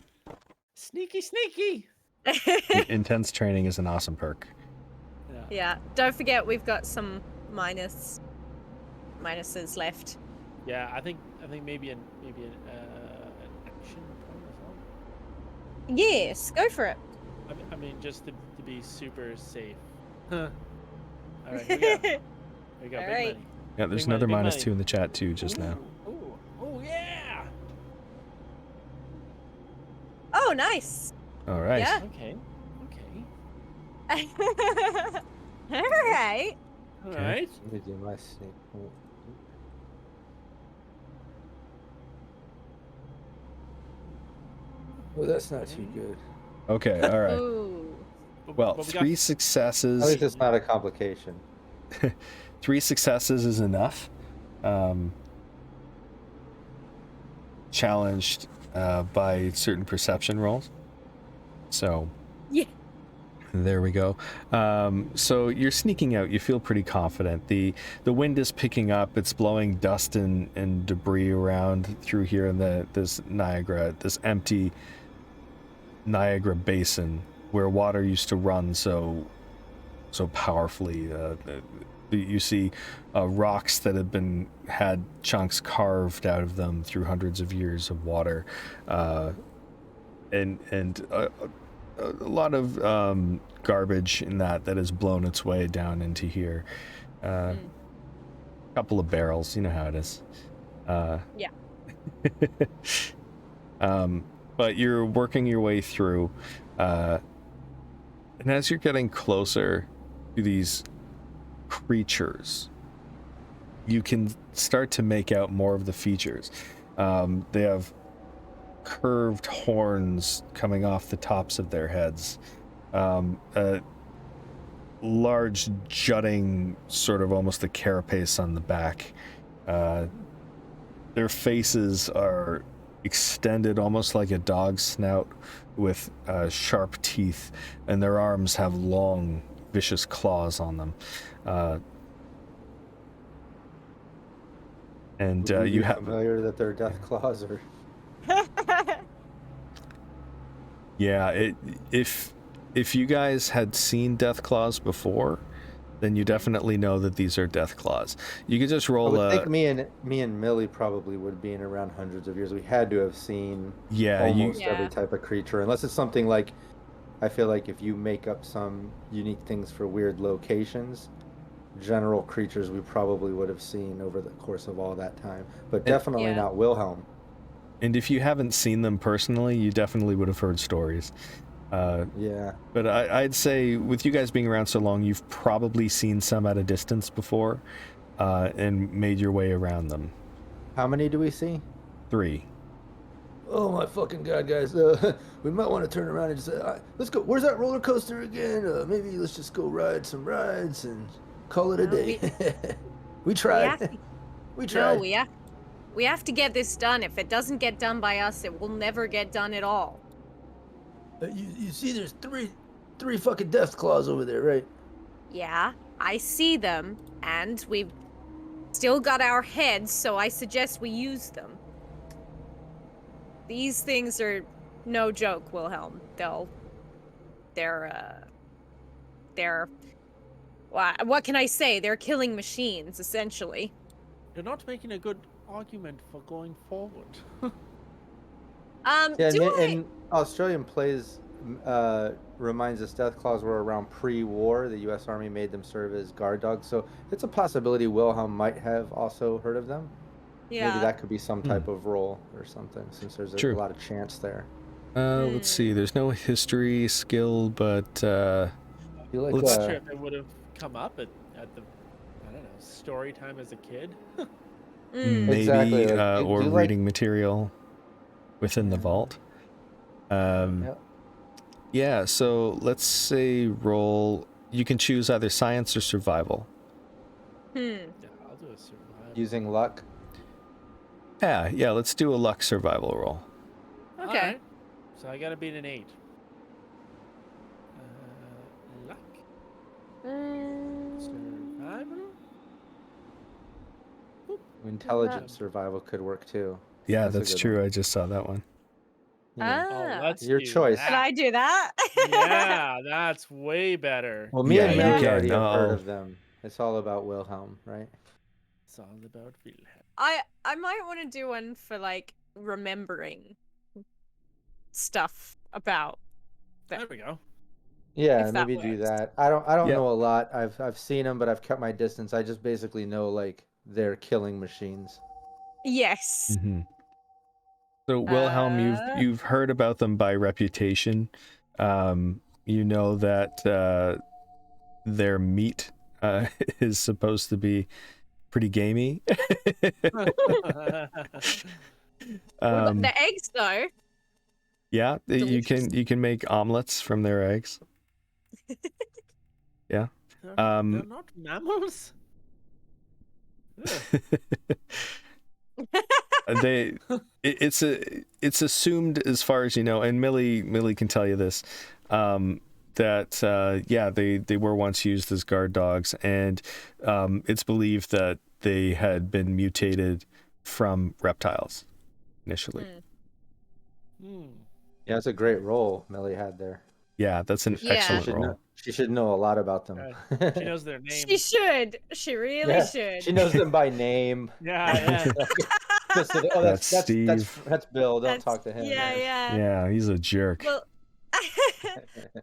Sneaky, sneaky. Intense training is an awesome perk. Yeah. Yeah. Don't forget we've got some minuses left. Yeah, I think maybe an action point as well. Yes, go for it. I mean just to be super safe. All right, here we go. Here we go. All Big right. money. Yeah, there's Big money, another big minus money. 2 in the chat too just now. Ooh, oh yeah. Oh, nice. All right. Yeah. Okay. All right. All Okay. right. Let me do my sneak. well, that's not too good. Okay. All right. Ooh. Well, But we 3 got- At least successes. it's not a complication. 3 successes is enough. Challenged by certain perception rolls. So Yeah. there we go. So you're sneaking out. You feel pretty confident. The wind is picking up. It's blowing dust and debris around through here in this Niagara, this empty Niagara basin where water used to run so powerfully. You see rocks that have had chunks carved out of them through hundreds of years of water, and a lot of garbage in that has blown its way down into here. A couple of barrels, you know how it is. Yeah. But you're working your way through, and as you're getting closer to these creatures, you can start to make out more of the features. They have curved horns coming off the tops of their heads, a large jutting sort of almost a carapace on the back. Their faces are extended almost like a dog's snout with sharp teeth, and their arms have long vicious claws on them. And you have familiar that they're death claws, or yeah, if you guys had seen death claws before, then you definitely know that these are death claws. You could just roll. I would think me and Millie probably would be in around hundreds of years. We had to have seen almost every type of creature, unless it's something like, I feel like if you make up some unique things for weird locations, general creatures we probably would have seen over the course of all that time, but definitely not Wilhelm. And if you haven't seen them personally, you definitely would have heard stories. But I'd say with you guys being around so long, you've probably seen some at a distance before, and made your way around them. How many do we see? 3. Oh my fucking god, guys! We might want to turn around and just say, "Let's go." Where's that roller coaster again? Maybe let's just go ride some rides and call it a day. We tried. We tried. No, we have to get this done. If it doesn't get done by us, it will never get done at all. You see, there's three fucking death claws over there, right? Yeah, I see them, and we've still got our heads, so I suggest we use them. These things are no joke, Wilhelm. They're what can I say? They're killing machines, essentially. You're not making a good argument for going forward. And Australian plays reminds us death claws were around pre-war. The U.S. Army made them serve as guard dogs, so it's a possibility Wilhelm might have also heard of them. Yeah. Maybe that could be some type of role or something, since there's a lot of chance there. Let's see. There's no history skill, but I'm not sure if it would have come up at the, I don't know, story time as a kid. Maybe, exactly. or reading material within the vault. Yeah, so let's say roll. You can choose either science or survival. Yeah, I'll do a survival. Using luck. Yeah, let's do a luck survival roll. Okay. Right. So I gotta beat an 8. Luck. Survival. Intelligent survival could work too. Yeah, that's true. I just saw that one. Yeah. Let's Your do choice. that. Can I do that? Yeah, that's way better. Well, me and you Mary can. already have heard of them. It's all about Wilhelm, right? It's all about Wilhelm. I might want to do one for like remembering stuff about them. There we go. Yeah, If that maybe do works. that. I don't know a lot. I've seen them, but I've kept my distance. I just basically know like they're killing machines. Yes. Mm-hmm. So Wilhelm, you've heard about them by reputation. You know that their meat is supposed to be pretty gamey. The eggs, though. Yeah, Delicious. you can make omelets from their eggs. Yeah. They're not mammals. it's assumed, as far as you know, and Millie can tell you this, that they were once used as guard dogs, and it's believed that they had been mutated from reptiles initially. Yeah, that's a great role Millie had there. Yeah, that's an excellent role. She should know a lot about them. She knows their name. She should. She really should. She knows them by name. Yeah. That's Steve. That's Bill. Don't talk to him. Yeah, he's a jerk. Well,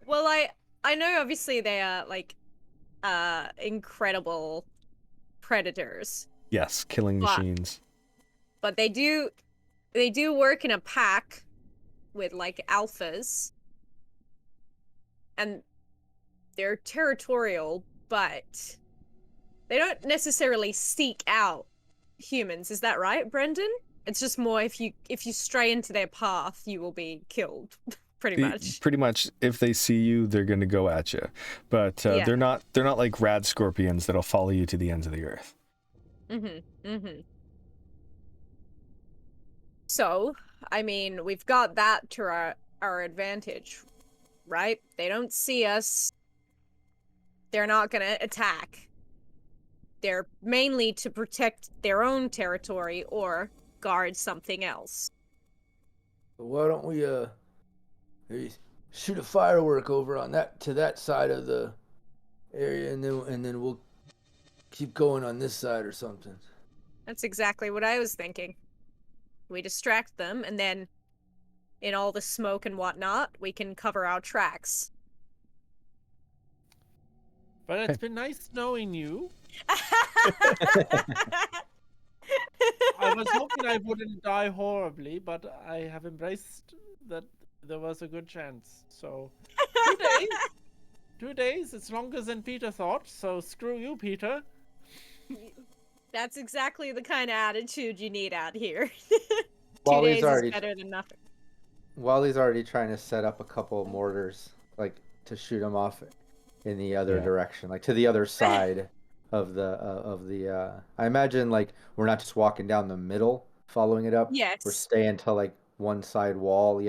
well, I know obviously they are like incredible predators. Yes, killing machines. But they do work in a pack with like alphas. And they're territorial, but they don't necessarily seek out humans. Is that right, Brendan? It's just more if you stray into their path, you will be killed. Pretty much. Pretty much, if they see you, they're going to go at you. But they're not like rad scorpions that'll follow you to the ends of the earth. So, I mean, we've got that to our advantage, right? They don't see us. They're not gonna attack. They're mainly to protect their own territory or guard something else. Why don't we maybe shoot a firework over on that side of the area, and then we'll keep going on this side or something. That's exactly what I was thinking. We distract them, and then in all the smoke and whatnot, we can cover our tracks. But it's been nice knowing you. I was hoping I wouldn't die horribly, but I have embraced that there was a good chance. So, 2 days. 2 days. It's longer than Peter thought, so screw you, Peter. That's exactly the kind of attitude you need out here. 2 Wally's days already is better than nothing. Wally's already trying to set up a couple of mortars, like to shoot them off in the other direction, like to the other side of the. I imagine like we're not just walking down the middle, following it up. Yes. We're staying to like one side wall,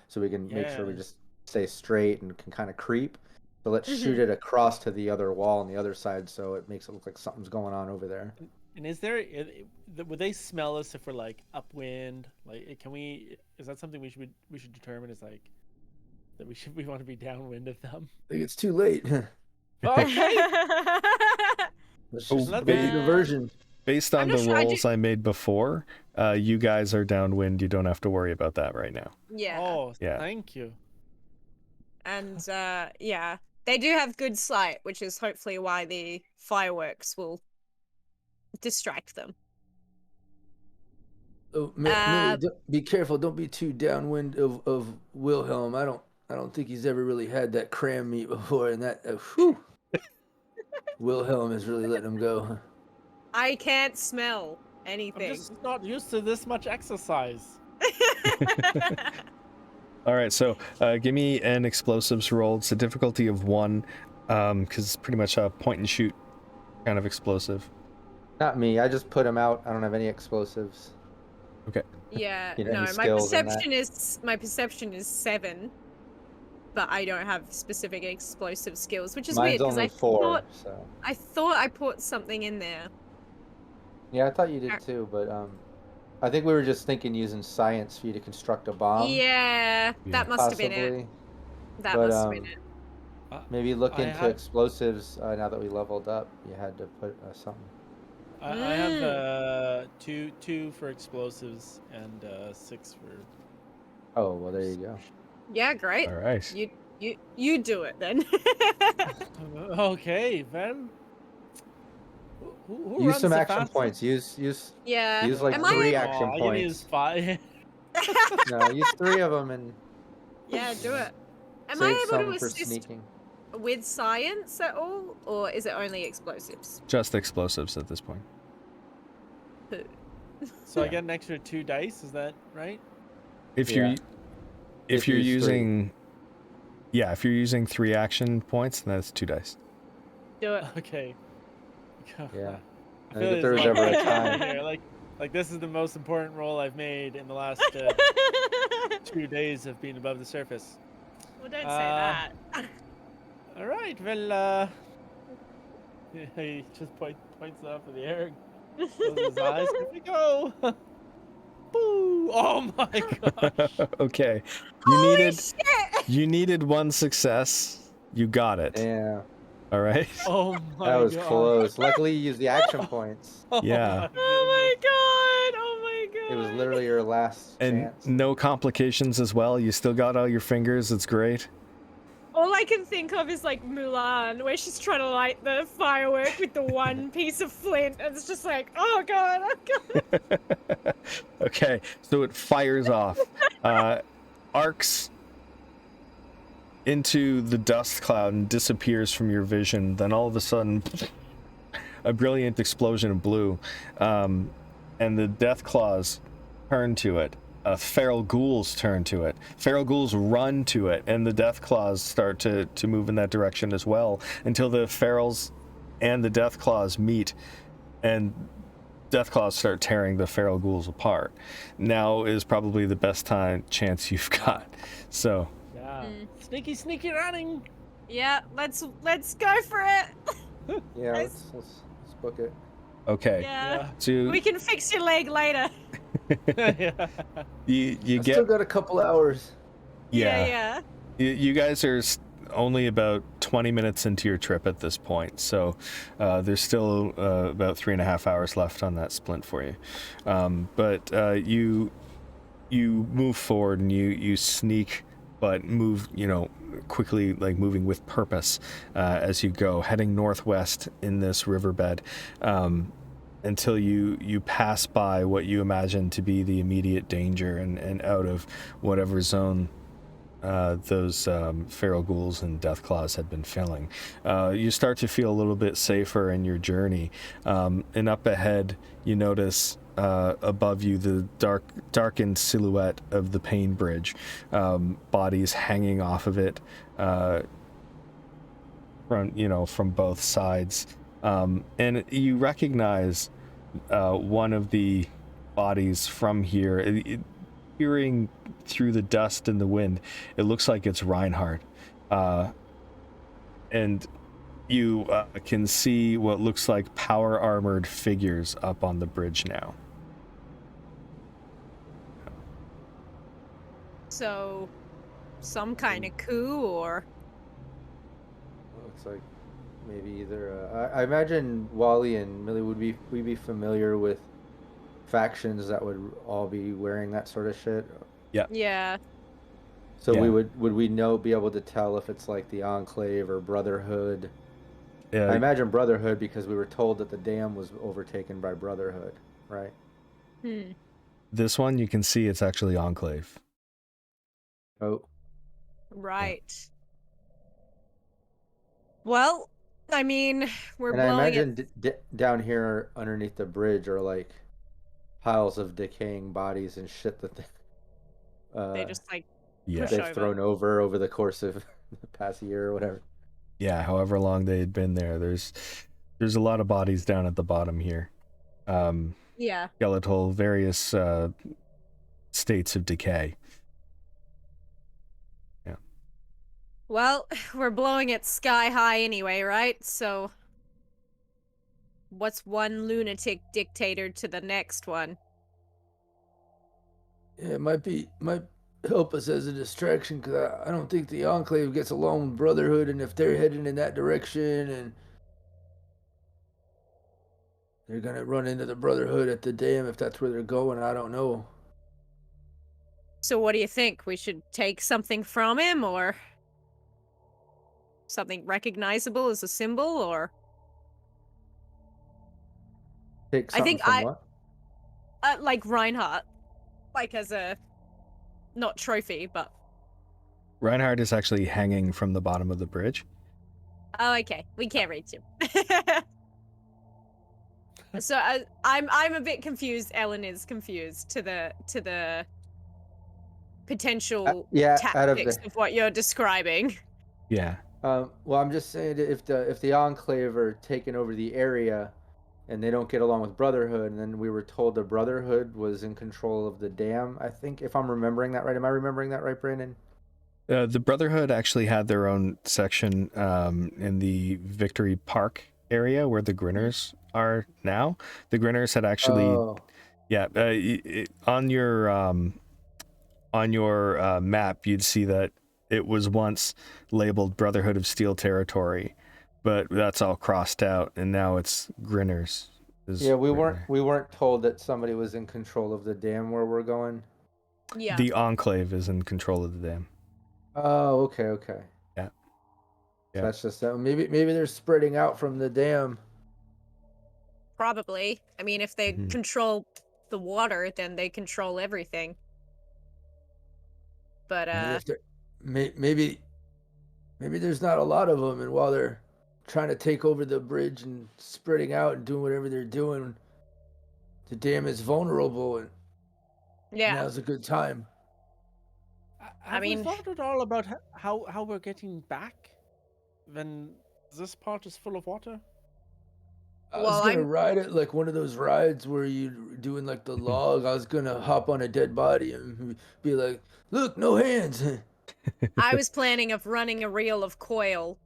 so we can make sure we just stay straight and can kind of creep. So let's shoot it across to the other wall on the other side, so it makes it look like something's going on over there. And would they smell us if we're like upwind? Like, can we? Is that something we should determine? Is like that we want to be downwind of them? I think it's too late. Okay. Let's just let make me- a diversion. Based on the rolls I made before, you guys are downwind. You don't have to worry about that right now. Yeah. Oh, Yeah. Thank you. And they do have good sight, which is hopefully why the fireworks will distract them. Oh, Millie, be careful! Don't be too downwind of Wilhelm. I don't think he's ever really had that cram meat before, and that Wilhelm is really letting him go. I can't smell I'm anything. just not used to this much exercise. All right, so give me an explosives roll. It's a difficulty of 1, because it's pretty much a point and shoot kind of explosive. Not me. I just put them out. I don't have any explosives. Okay. Yeah, You know, no, any my skills in that? perception is 7, but I don't have specific explosive skills, which is Mine's weird because only 4. So I thought I put something in there. yeah, I thought you did too, but I think we were just thinking using science for you to construct a bomb. Yeah, that must have been it. Possibly. That But, must have been it. Maybe look I into have- explosives now that we leveled up. You had to put something. I have 2 for explosives and 6 for. Oh well, there you go. Yeah, great. All right. You do it then. Okay, then. Who Use runs some the action fastest? points. Use Yeah. Use like Am I 3 able- action All you points. need is 5. No, use 3 of them and Yeah, do it. Am save I able some to for assist sneaking. with science at all, or is it only explosives? Just explosives at this point. So I Yeah. get an extra 2 dice. Is that right? If Yeah. you're If you're you use 3. using if you're using 3 action points, then that's 2 dice. Do it. Okay. Yeah. I I feel think if there was there's ever a like- time. here, like Like, this is the most important roll I've made in the last 2 days of being above the surface. Well, don't say that. All right, well, he just points up in the air, closes his eyes. Here we go. Boo! Oh my gosh. Okay. Holy shit! You needed one success. You got it. Yeah, All right. Oh my that was god. close. Luckily, you used the action points. Yeah. Oh my god! Oh my god! It was literally your last And chance. no complications as well. You still got all your fingers. It's great. All I can think of is like Mulan, where she's trying to light the firework with the one piece of flint, and it's just like, oh god, oh god. Okay, so it fires off. Arcs into the dust cloud and disappears from your vision. Then all of a sudden, a brilliant explosion of blue, and the death claws turn to it. Feral ghouls turn to it. Feral ghouls run to it, and the death claws start to move in that direction as well, until the ferals and the death claws meet, and death claws start tearing the feral ghouls apart. Now is probably the best chance you've got. So Yeah. Sneaky running. Yeah, let's go for it. Yeah, Nice. let's book it. okay, Yeah. so We can fix your leg later. Yeah. you I get still got a couple hours. Yeah. You guys are only about 20 minutes into your trip at this point, so there's still about 3.5 hours left on that splint for you. But you move forward and you sneak, but move, quickly, like moving with purpose as you go, heading northwest in this riverbed. Until you pass by what you imagine to be the immediate danger and out of whatever zone those feral ghouls and death claws had been filling. You start to feel a little bit safer in your journey, and up ahead you notice above you the darkened silhouette of the Pain Bridge, bodies hanging off of it from both sides, and you recognize one of the bodies from here. Peering through the dust and the wind, it looks like it's Reinhardt, and you can see what looks like power armored figures up on the bridge now. So, some kind of coup, or Looks like maybe either. I imagine Wally and Millie would be familiar with factions that would all be wearing that sort of shit. yeah. So Yeah. would we be able to tell if it's like the Enclave or Brotherhood? I Yeah, imagine Brotherhood because we were told that the dam was overtaken by Brotherhood, right? this one you can see it's actually Enclave. Oh, Right. Well, I mean, we're and I blowing imagine it. down here underneath the bridge are like piles of decaying bodies and shit that They just like Yeah, push they've over. thrown over the course of the past year or whatever. yeah. However long they had been there, there's a lot of bodies down at the bottom here. Yeah. Skeletal, various states of decay. Well, we're blowing it sky high anyway, right? So, what's one lunatic dictator to the next one? Yeah, it might help us as a distraction because I don't think the Enclave gets along with Brotherhood, and if they're heading in that direction and they're gonna run into the Brotherhood at the dam if that's where they're going, I don't know. So, what do you think? We should take something from him, or something recognizable as a symbol, or Take I think something from what? like Reinhardt, like as a not trophy, but Reinhardt is actually hanging from the bottom of the bridge. oh, okay, we can't reach him. So I'm a bit confused. Ellen is confused to the potential Yeah, out of tactics of what you're describing. Yeah. Well, I'm just saying that if the Enclave are taking over the area, and they don't get along with Brotherhood. And then we were told the Brotherhood was in control of the dam. I think, if I'm remembering that right. Am I remembering that right, Brandon? The Brotherhood actually had their own section in the Victory Park area where the Grinners are now. The Grinners had actually, Oh, yeah, on your map, you'd see that it was once labeled Brotherhood of Steel territory, but that's all crossed out, and now it's Grinners. yeah. We right weren't there. we weren't told that somebody was in control of the dam where we're going. Yeah. The Enclave is in control of the dam. Oh, okay, okay. Yeah. So Yeah. that's just maybe they're spreading out from the dam. Probably. I mean, if they Mhm. control the water, then they control everything. But I mean, if they're, maybe there's not a lot of them, and while they're trying to take over the bridge and spreading out and doing whatever they're doing, the dam is vulnerable, and yeah. now's a good time. Have we mean- thought at all about how we're getting back when this part is full of water? I was Well, gonna I'm ride it like one of those rides where you're doing like the log. I was gonna hop on a dead body and be like, "Look, no hands." I was planning of running a reel of coil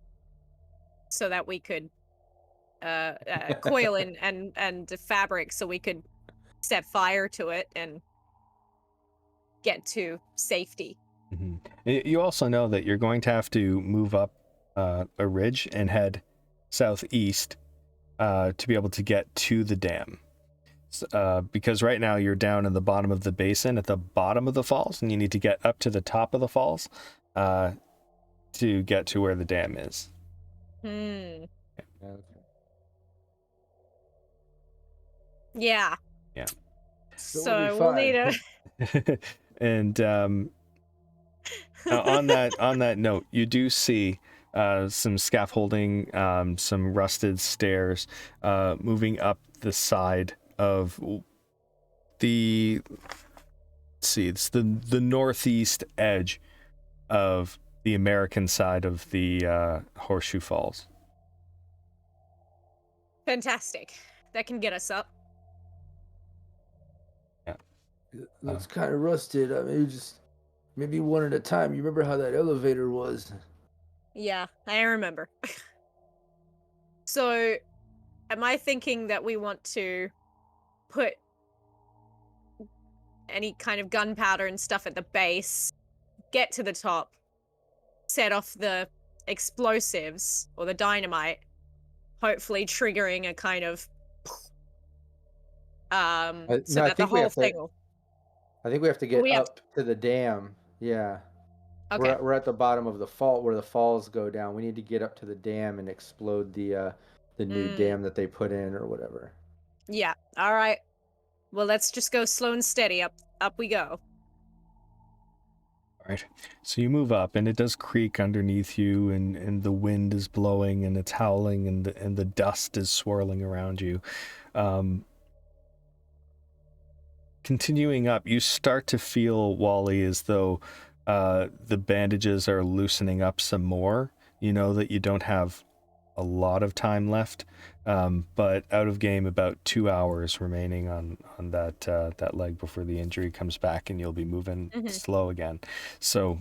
so that we could coil and fabric so we could set fire to it and get to safety. Mhm. You also know that you're going to have to move up a ridge and head southeast to be able to get to the dam. Because right now you're down in the bottom of the basin at the bottom of the falls, and you need to get up to the top of the falls to get to where the dam is. Hmm. Okay. Yeah. Yeah. So we'll need a And on that note, you do see some scaffolding, some rusted stairs moving up the side of the. Let's see, it's the northeast edge of the American side of the Horseshoe Falls. fantastic. That can get us up. It looks kind of rusted. Maybe one at a time. You remember how that elevator was? Yeah, I remember. So, am I thinking that we want to put any kind of gunpowder and stuff at the base, get to the top, set off the explosives or the dynamite, hopefully triggering a kind of so No, I that the think we whole have to. thing will... I think we have to get We have up to the dam. Yeah. Okay. We're at the bottom of the fall where the falls go down. We need to get up to the dam and explode the new dam that they put in or whatever. Yeah. All right. Well, let's just go slow and steady. Up we go. Right. So you move up, and it does creak underneath you, and the wind is blowing, and it's howling, and the dust is swirling around you. Continuing up, you start to feel, Wally, as though the bandages are loosening up some more. You know that you don't have a lot of time left, but out of game about 2 hours remaining on that leg before the injury comes back, and you'll be moving slow again. So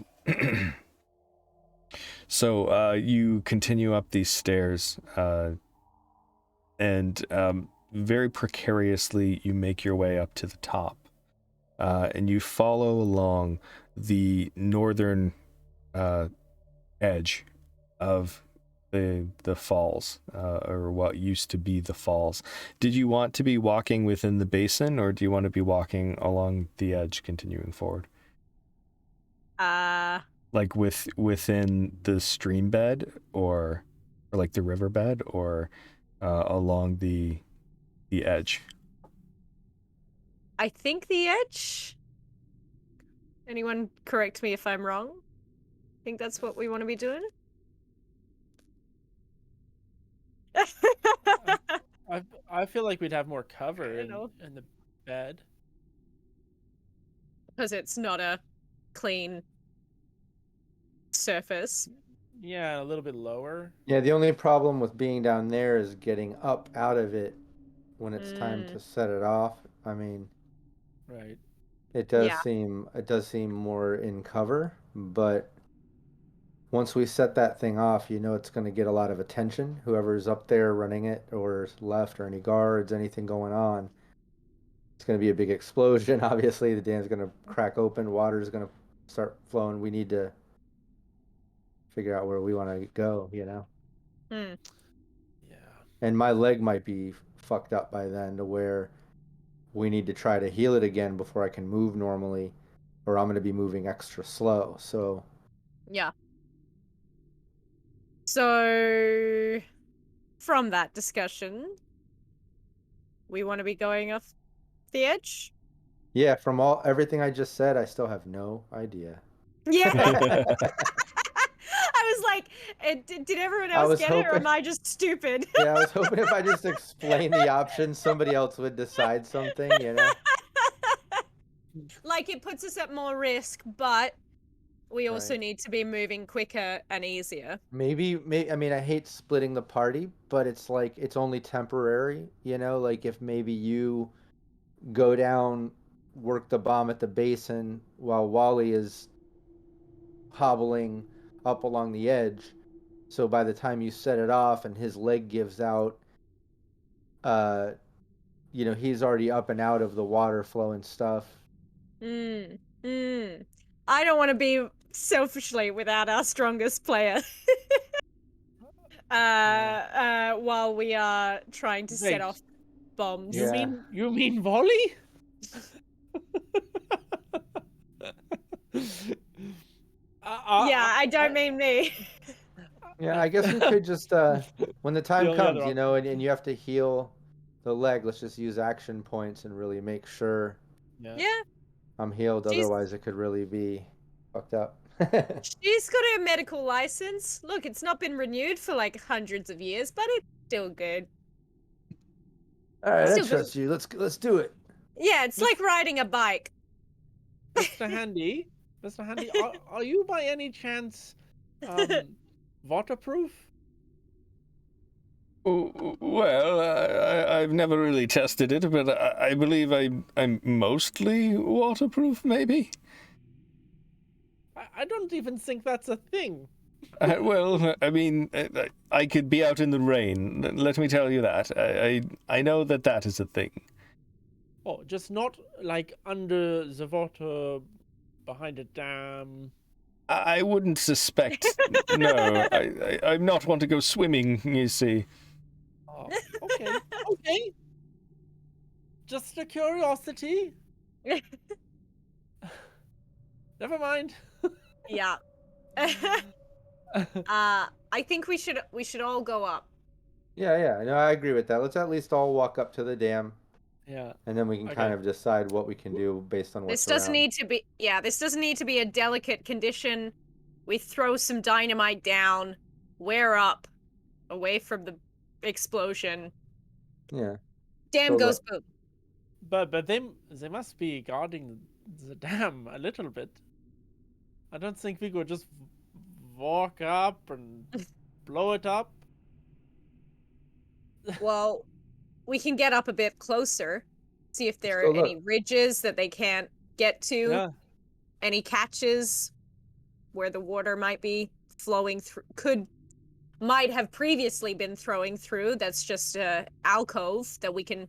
you continue up these stairs, and very precariously you make your way up to the top, and you follow along the northern edge of the falls, or what used to be the falls. Did you want to be walking within the basin, or do you want to be walking along the edge continuing forward? Like within the stream bed, or like the riverbed, or along the edge? I think the edge. Anyone correct me if I'm wrong? I think that's what we want to be doing. I feel like we'd have more cover I know. in the bed. Because it's not a clean surface. Yeah, a little bit lower. Yeah, the only problem with being down there is getting up out of it when it's time to set it off. I mean, Right. it does Yeah. seem more in cover, but once we set that thing off, you know it's going to get a lot of attention. Whoever's up there running it, or left, or any guards, anything going on, it's going to be a big explosion. Obviously, the dam's going to crack open. Water's going to start flowing. We need to figure out where we want to go, you know? Hmm. Yeah. And my leg might be fucked up by then to where we need to try to heal it again before I can move normally, or I'm going to be moving extra slow. So, Yeah. So, from that discussion, we want to be going off the edge? yeah, from everything I just said, I still have no idea. Yeah. I was like, did everyone else was get it, or hoping- am I just stupid? Yeah, I was hoping if I just explained the options, somebody else would decide something, you know? Like, it puts us at more risk, but we also Right. need to be moving quicker and easier. Maybe, I mean, I hate splitting the party, but it's like, it's only temporary, you know? Like, if maybe you go down, work the bomb at the basin while Wally is hobbling up along the edge. So by the time you set it off and his leg gives out, you know, he's already up and out of the water flow and stuff. I don't want to be selfishly without our strongest player. While we are trying to set Wait, off bombs. Yeah. You mean volley? Yeah, I don't mean me. Yeah, I guess we could just, when the time The only comes, other you know, and you have to heal the leg, let's just use action points and really make sure Yeah, I'm healed. She's- Otherwise, it could really be fucked up. she's got her medical license. Look, it's not been renewed for like hundreds of years, but it's still good. All right, I Still good. trust you. Let's do it. Yeah, it's like riding a bike. Mr. Handy, are you by any chance waterproof? Well, I've never really tested it, but I believe I'm mostly waterproof, maybe? I don't even think that's a thing. Well, I mean, I could be out in the rain. Let me tell you that. I know that is a thing. Oh, just not like under the water, behind a dam. I wouldn't suspect. No, I'm not one to go swimming, you see. Oh, okay, okay. Just a curiosity. Never mind. Yeah. I think we should all go up. Yeah. No, I agree with that. Let's at least all walk up to the dam, Yeah. and then we can kind of decide what we can do based on what's This doesn't around. need to be this doesn't need to be a delicate condition. We throw some dynamite down, we're up, away from the explosion. Yeah. Dam So goes boom. But they must be guarding the dam a little bit. I don't think we could just walk up and blow it up. Well, we can get up a bit closer, see if there go are any look. ridges that they can't get to, Yeah. any catches where the water might be flowing through, might have previously been throwing through. That's just a alcove that we can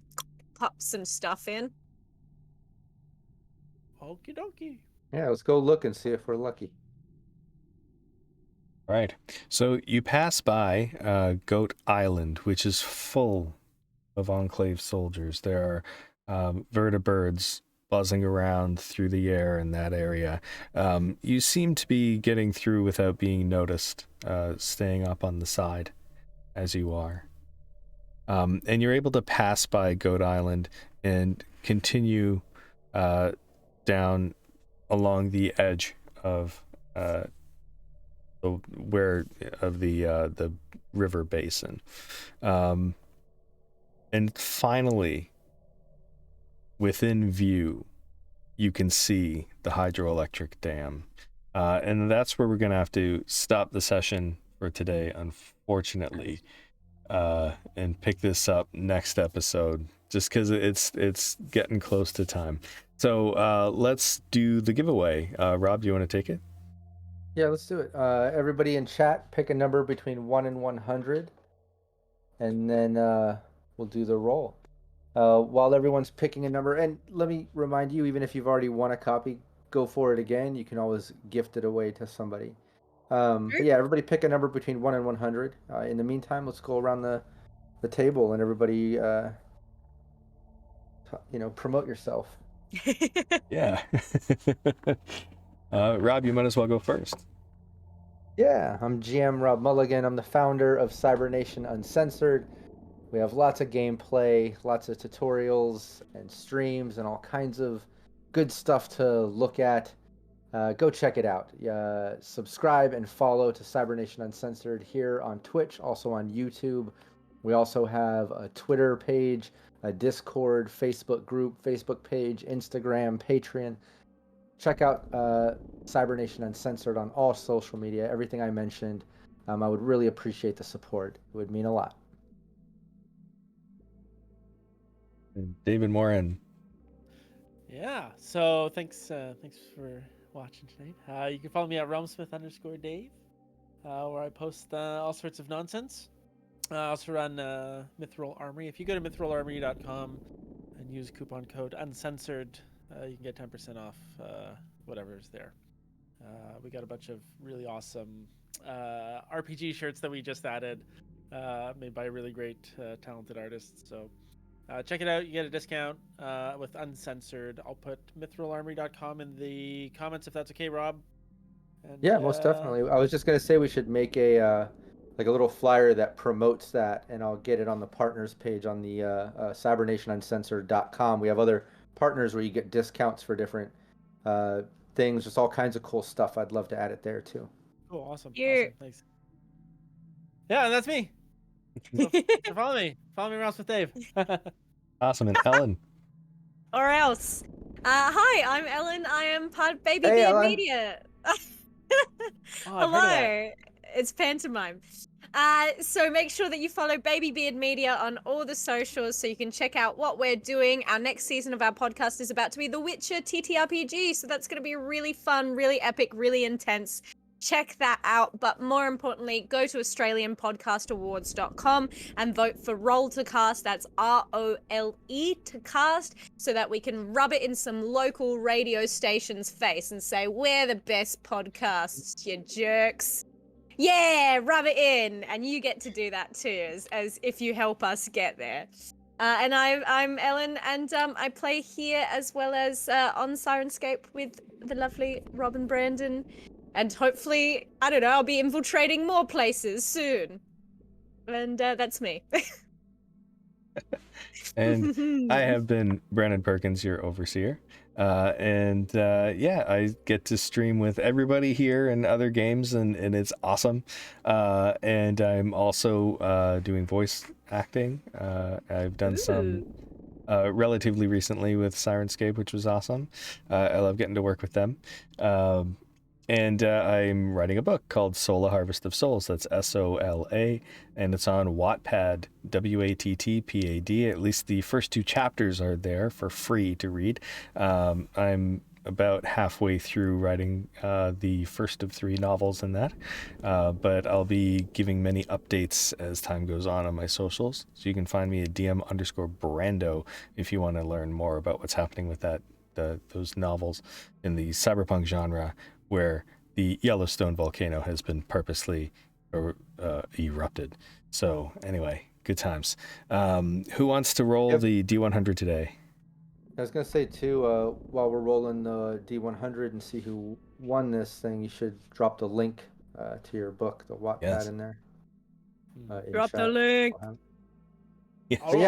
pop some stuff in. Okie dokie. Yeah, let's go look and see if we're lucky. Right. So you pass by Goat Island, which is full of Enclave soldiers. There are vertibirds buzzing around through the air in that area. You seem to be getting through without being noticed, staying up on the side as you are. And you're able to pass by Goat Island and continue down along the edge of the river basin, and finally, within view, you can see the hydroelectric dam, and that's where we're gonna have to stop the session for today, unfortunately. and pick this up next episode, just because it's getting close to time. So let's do the giveaway. Rob, do you want to take it? Yeah, let's do it. Everybody in chat, pick a number between 1 and 100, and then we'll do the roll. While everyone's picking a number, and let me remind you, even if you've already won a copy, go for it again. You can always gift it away to somebody. But yeah, everybody pick a number between 1 and 100. In the meantime, let's go around the table and everybody, promote yourself. Yeah. Rob, you might as well go first. Yeah, I'm GM Rob Mulligan. I'm the founder of Cybernation Uncensored. We have lots of gameplay, lots of tutorials and streams and all kinds of good stuff to look at. Go check it out. Subscribe and follow to Cybernation Uncensored here on Twitch, also on YouTube. We also have a Twitter page, a Discord, Facebook group, Facebook page, Instagram, Patreon. Check out Cybernation Uncensored on all social media, everything I mentioned. I would really appreciate the support. It would mean a lot. David Morin. Yeah. So thanks for watching tonight. You can follow me at realmsmith_Dave, where I post all sorts of nonsense. I also run Mithril Armory. If you go to mithrilarmory.com and use coupon code uncensored, you can get 10% off whatever's there. We got a bunch of really awesome RPG shirts that we just added, made by really great, talented artists. So check it out. You get a discount with Uncensored. I'll put mithrilarmory.com in the comments if that's okay, Rob. And, yeah, most definitely. I was just gonna say we should make a like a little flyer that promotes that, and I'll get it on the partners page on the cybernationuncensored.com. We have other partners where you get discounts for different things, just all kinds of cool stuff. I'd love to add it there too. Cool, awesome. Yeah. Awesome, thanks. Yeah, and that's me. So follow me around with Dave. Awesome. And Ellen. Or else. Hi, I'm Ellen. I am part of Baby Hey, Beard Ellen. Media. Oh, I've heard of that. Hello. It's pantomime. So make sure that you follow Baby Beard Media on all the socials so you can check out what we're doing. Our next season of our podcast is about to be The Witcher TTRPG, so that's going to be really fun, really epic, really intense. Check that out, but more importantly, go to AustralianPodcastAwards.com and vote for Roll to Cast. That's ROLE to cast, so that we can rub it in some local radio station's face and say, we're the best podcasts, you jerks. Yeah, rub it in, and you get to do that too, as if you help us get there. And I'm Ellen, and I play here as well as on Sirenscape with the lovely Robin Brandon. And hopefully, I don't know, I'll be infiltrating more places soon. And that's me. And I have been Brandon Perkins, your overseer. Yeah, I get to stream with everybody here and other games, and it's awesome. And I'm also doing voice acting. I've done some relatively recently with Sirenscape, which was awesome. I love getting to work with them. And I'm writing a book called Sola Harvest of Souls. That's SOLA, and it's on Wattpad, WATTPAD. At least the first 2 chapters are there for free to read. I'm about halfway through writing the first of 3 novels in that, but I'll be giving many updates as time goes on my socials. So you can find me at DM_Brando if you want to learn more about what's happening with those novels in the cyberpunk genre, where the Yellowstone volcano has been purposely erupted. So anyway, good times. Who wants to roll the D100 today? I was gonna say too, while we're rolling the D100 and see who won this thing, you should drop the link to your book, the Wattpad, in there. In Drop the chat. link. Yes. But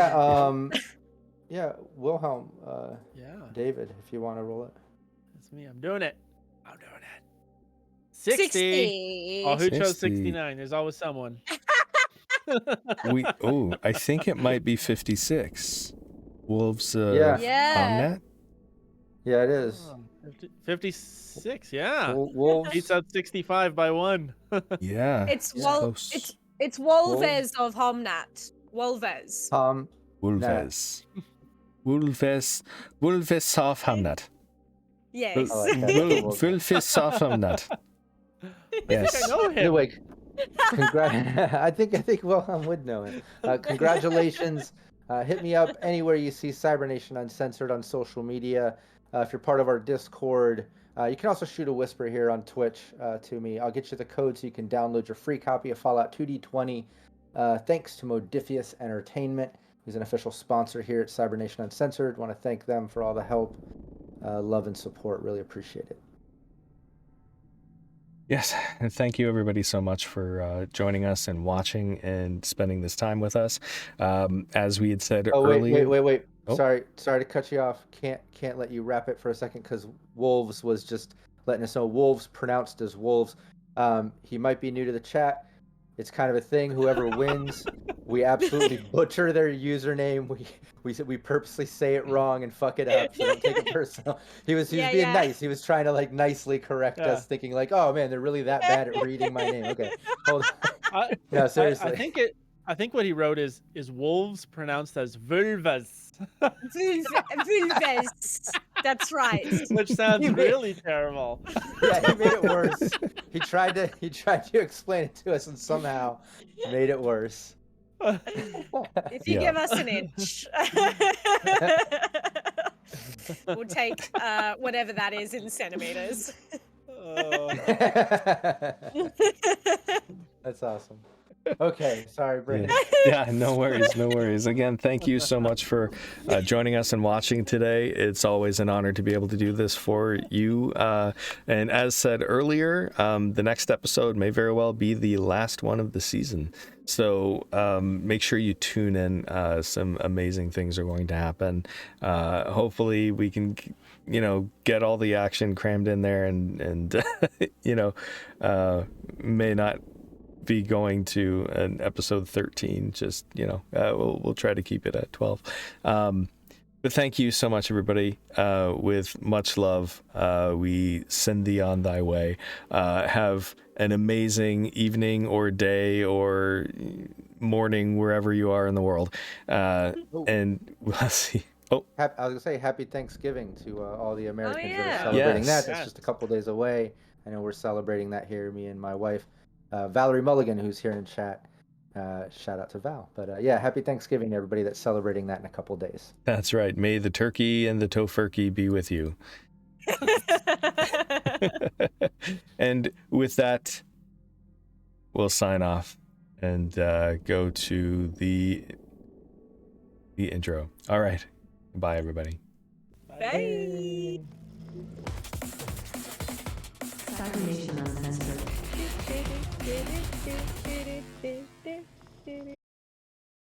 yeah, Wilhelm, Yeah, David, if you want to roll it. that's me. I'm doing it. 60. Oh, who chose 60. 69? There's always someone. I think it might be 56. Wolves Yeah. Omnat? Yeah, it is. Oh, 56, yeah. Wolves. Beats out 65 by 1. Yeah. It's close. it's It's Wolves of Homnat. Wolves. Wolves. Wolves of Hamnat. Yes. I like that. Wolves of Hamnat. Yes. I know him. Anyway, I think Wilhelm would know it. Congratulations. Hit me up anywhere you see Cybernation Uncensored on social media. If you're part of our Discord, you can also shoot a whisper here on Twitch to me. I'll get you the code so you can download your free copy of Fallout 2D20. Thanks to Modifius Entertainment, who's an official sponsor here at Cybernation Uncensored. Want to thank them for all the help, love, and support. Really appreciate it. Yes, and thank you everybody so much for joining us and watching and spending this time with us. As we had said earlier. Wait. Oh. Sorry to cut you off. Can't let you wrap it for a second because Wolves was just letting us know. Wolves pronounced as wolves. He might be new to the chat. It's kind of a thing. Whoever wins, we absolutely butcher their username. We purposely say it wrong and fuck it up. So don't take it personal. He was being nice. He was trying to like nicely correct us, thinking like, oh man, they're really that bad at reading my name. Okay, hold on. No, seriously. I think what he wrote is wolves pronounced as vulvas. Vulves. That's right. Which sounds really terrible. Yeah, he made it worse. He tried to explain it to us and somehow made it worse. If you give us an inch, we'll take whatever that is in centimeters. That's awesome. Okay, sorry, Brandon. Yeah, no worries. Again, thank you so much for joining us and watching today. It's always an honor to be able to do this for you. And as said earlier, the next episode may very well be the last one of the season. So make sure you tune in. Some amazing things are going to happen. Hopefully we can, get all the action crammed in there and may not be going to an episode 13. Just we'll try to keep it at 12. But thank you so much, everybody. With much love, we send thee on thy way. Have an amazing evening or day or morning wherever you are in the world, and we'll see. I was gonna say happy Thanksgiving to all the Americans that are yeah. celebrating Yes. that. That's just a couple days away. I know we're celebrating that here, me and my wife. Valerie Mulligan, who's here in chat. Shout out to Val. But happy Thanksgiving to everybody that's celebrating that in a couple days. That's right. May the turkey and the tofurkey be with you. And with that, we'll sign off and go to the intro. All right. Bye, everybody. Bye. Cybernation Uncensored.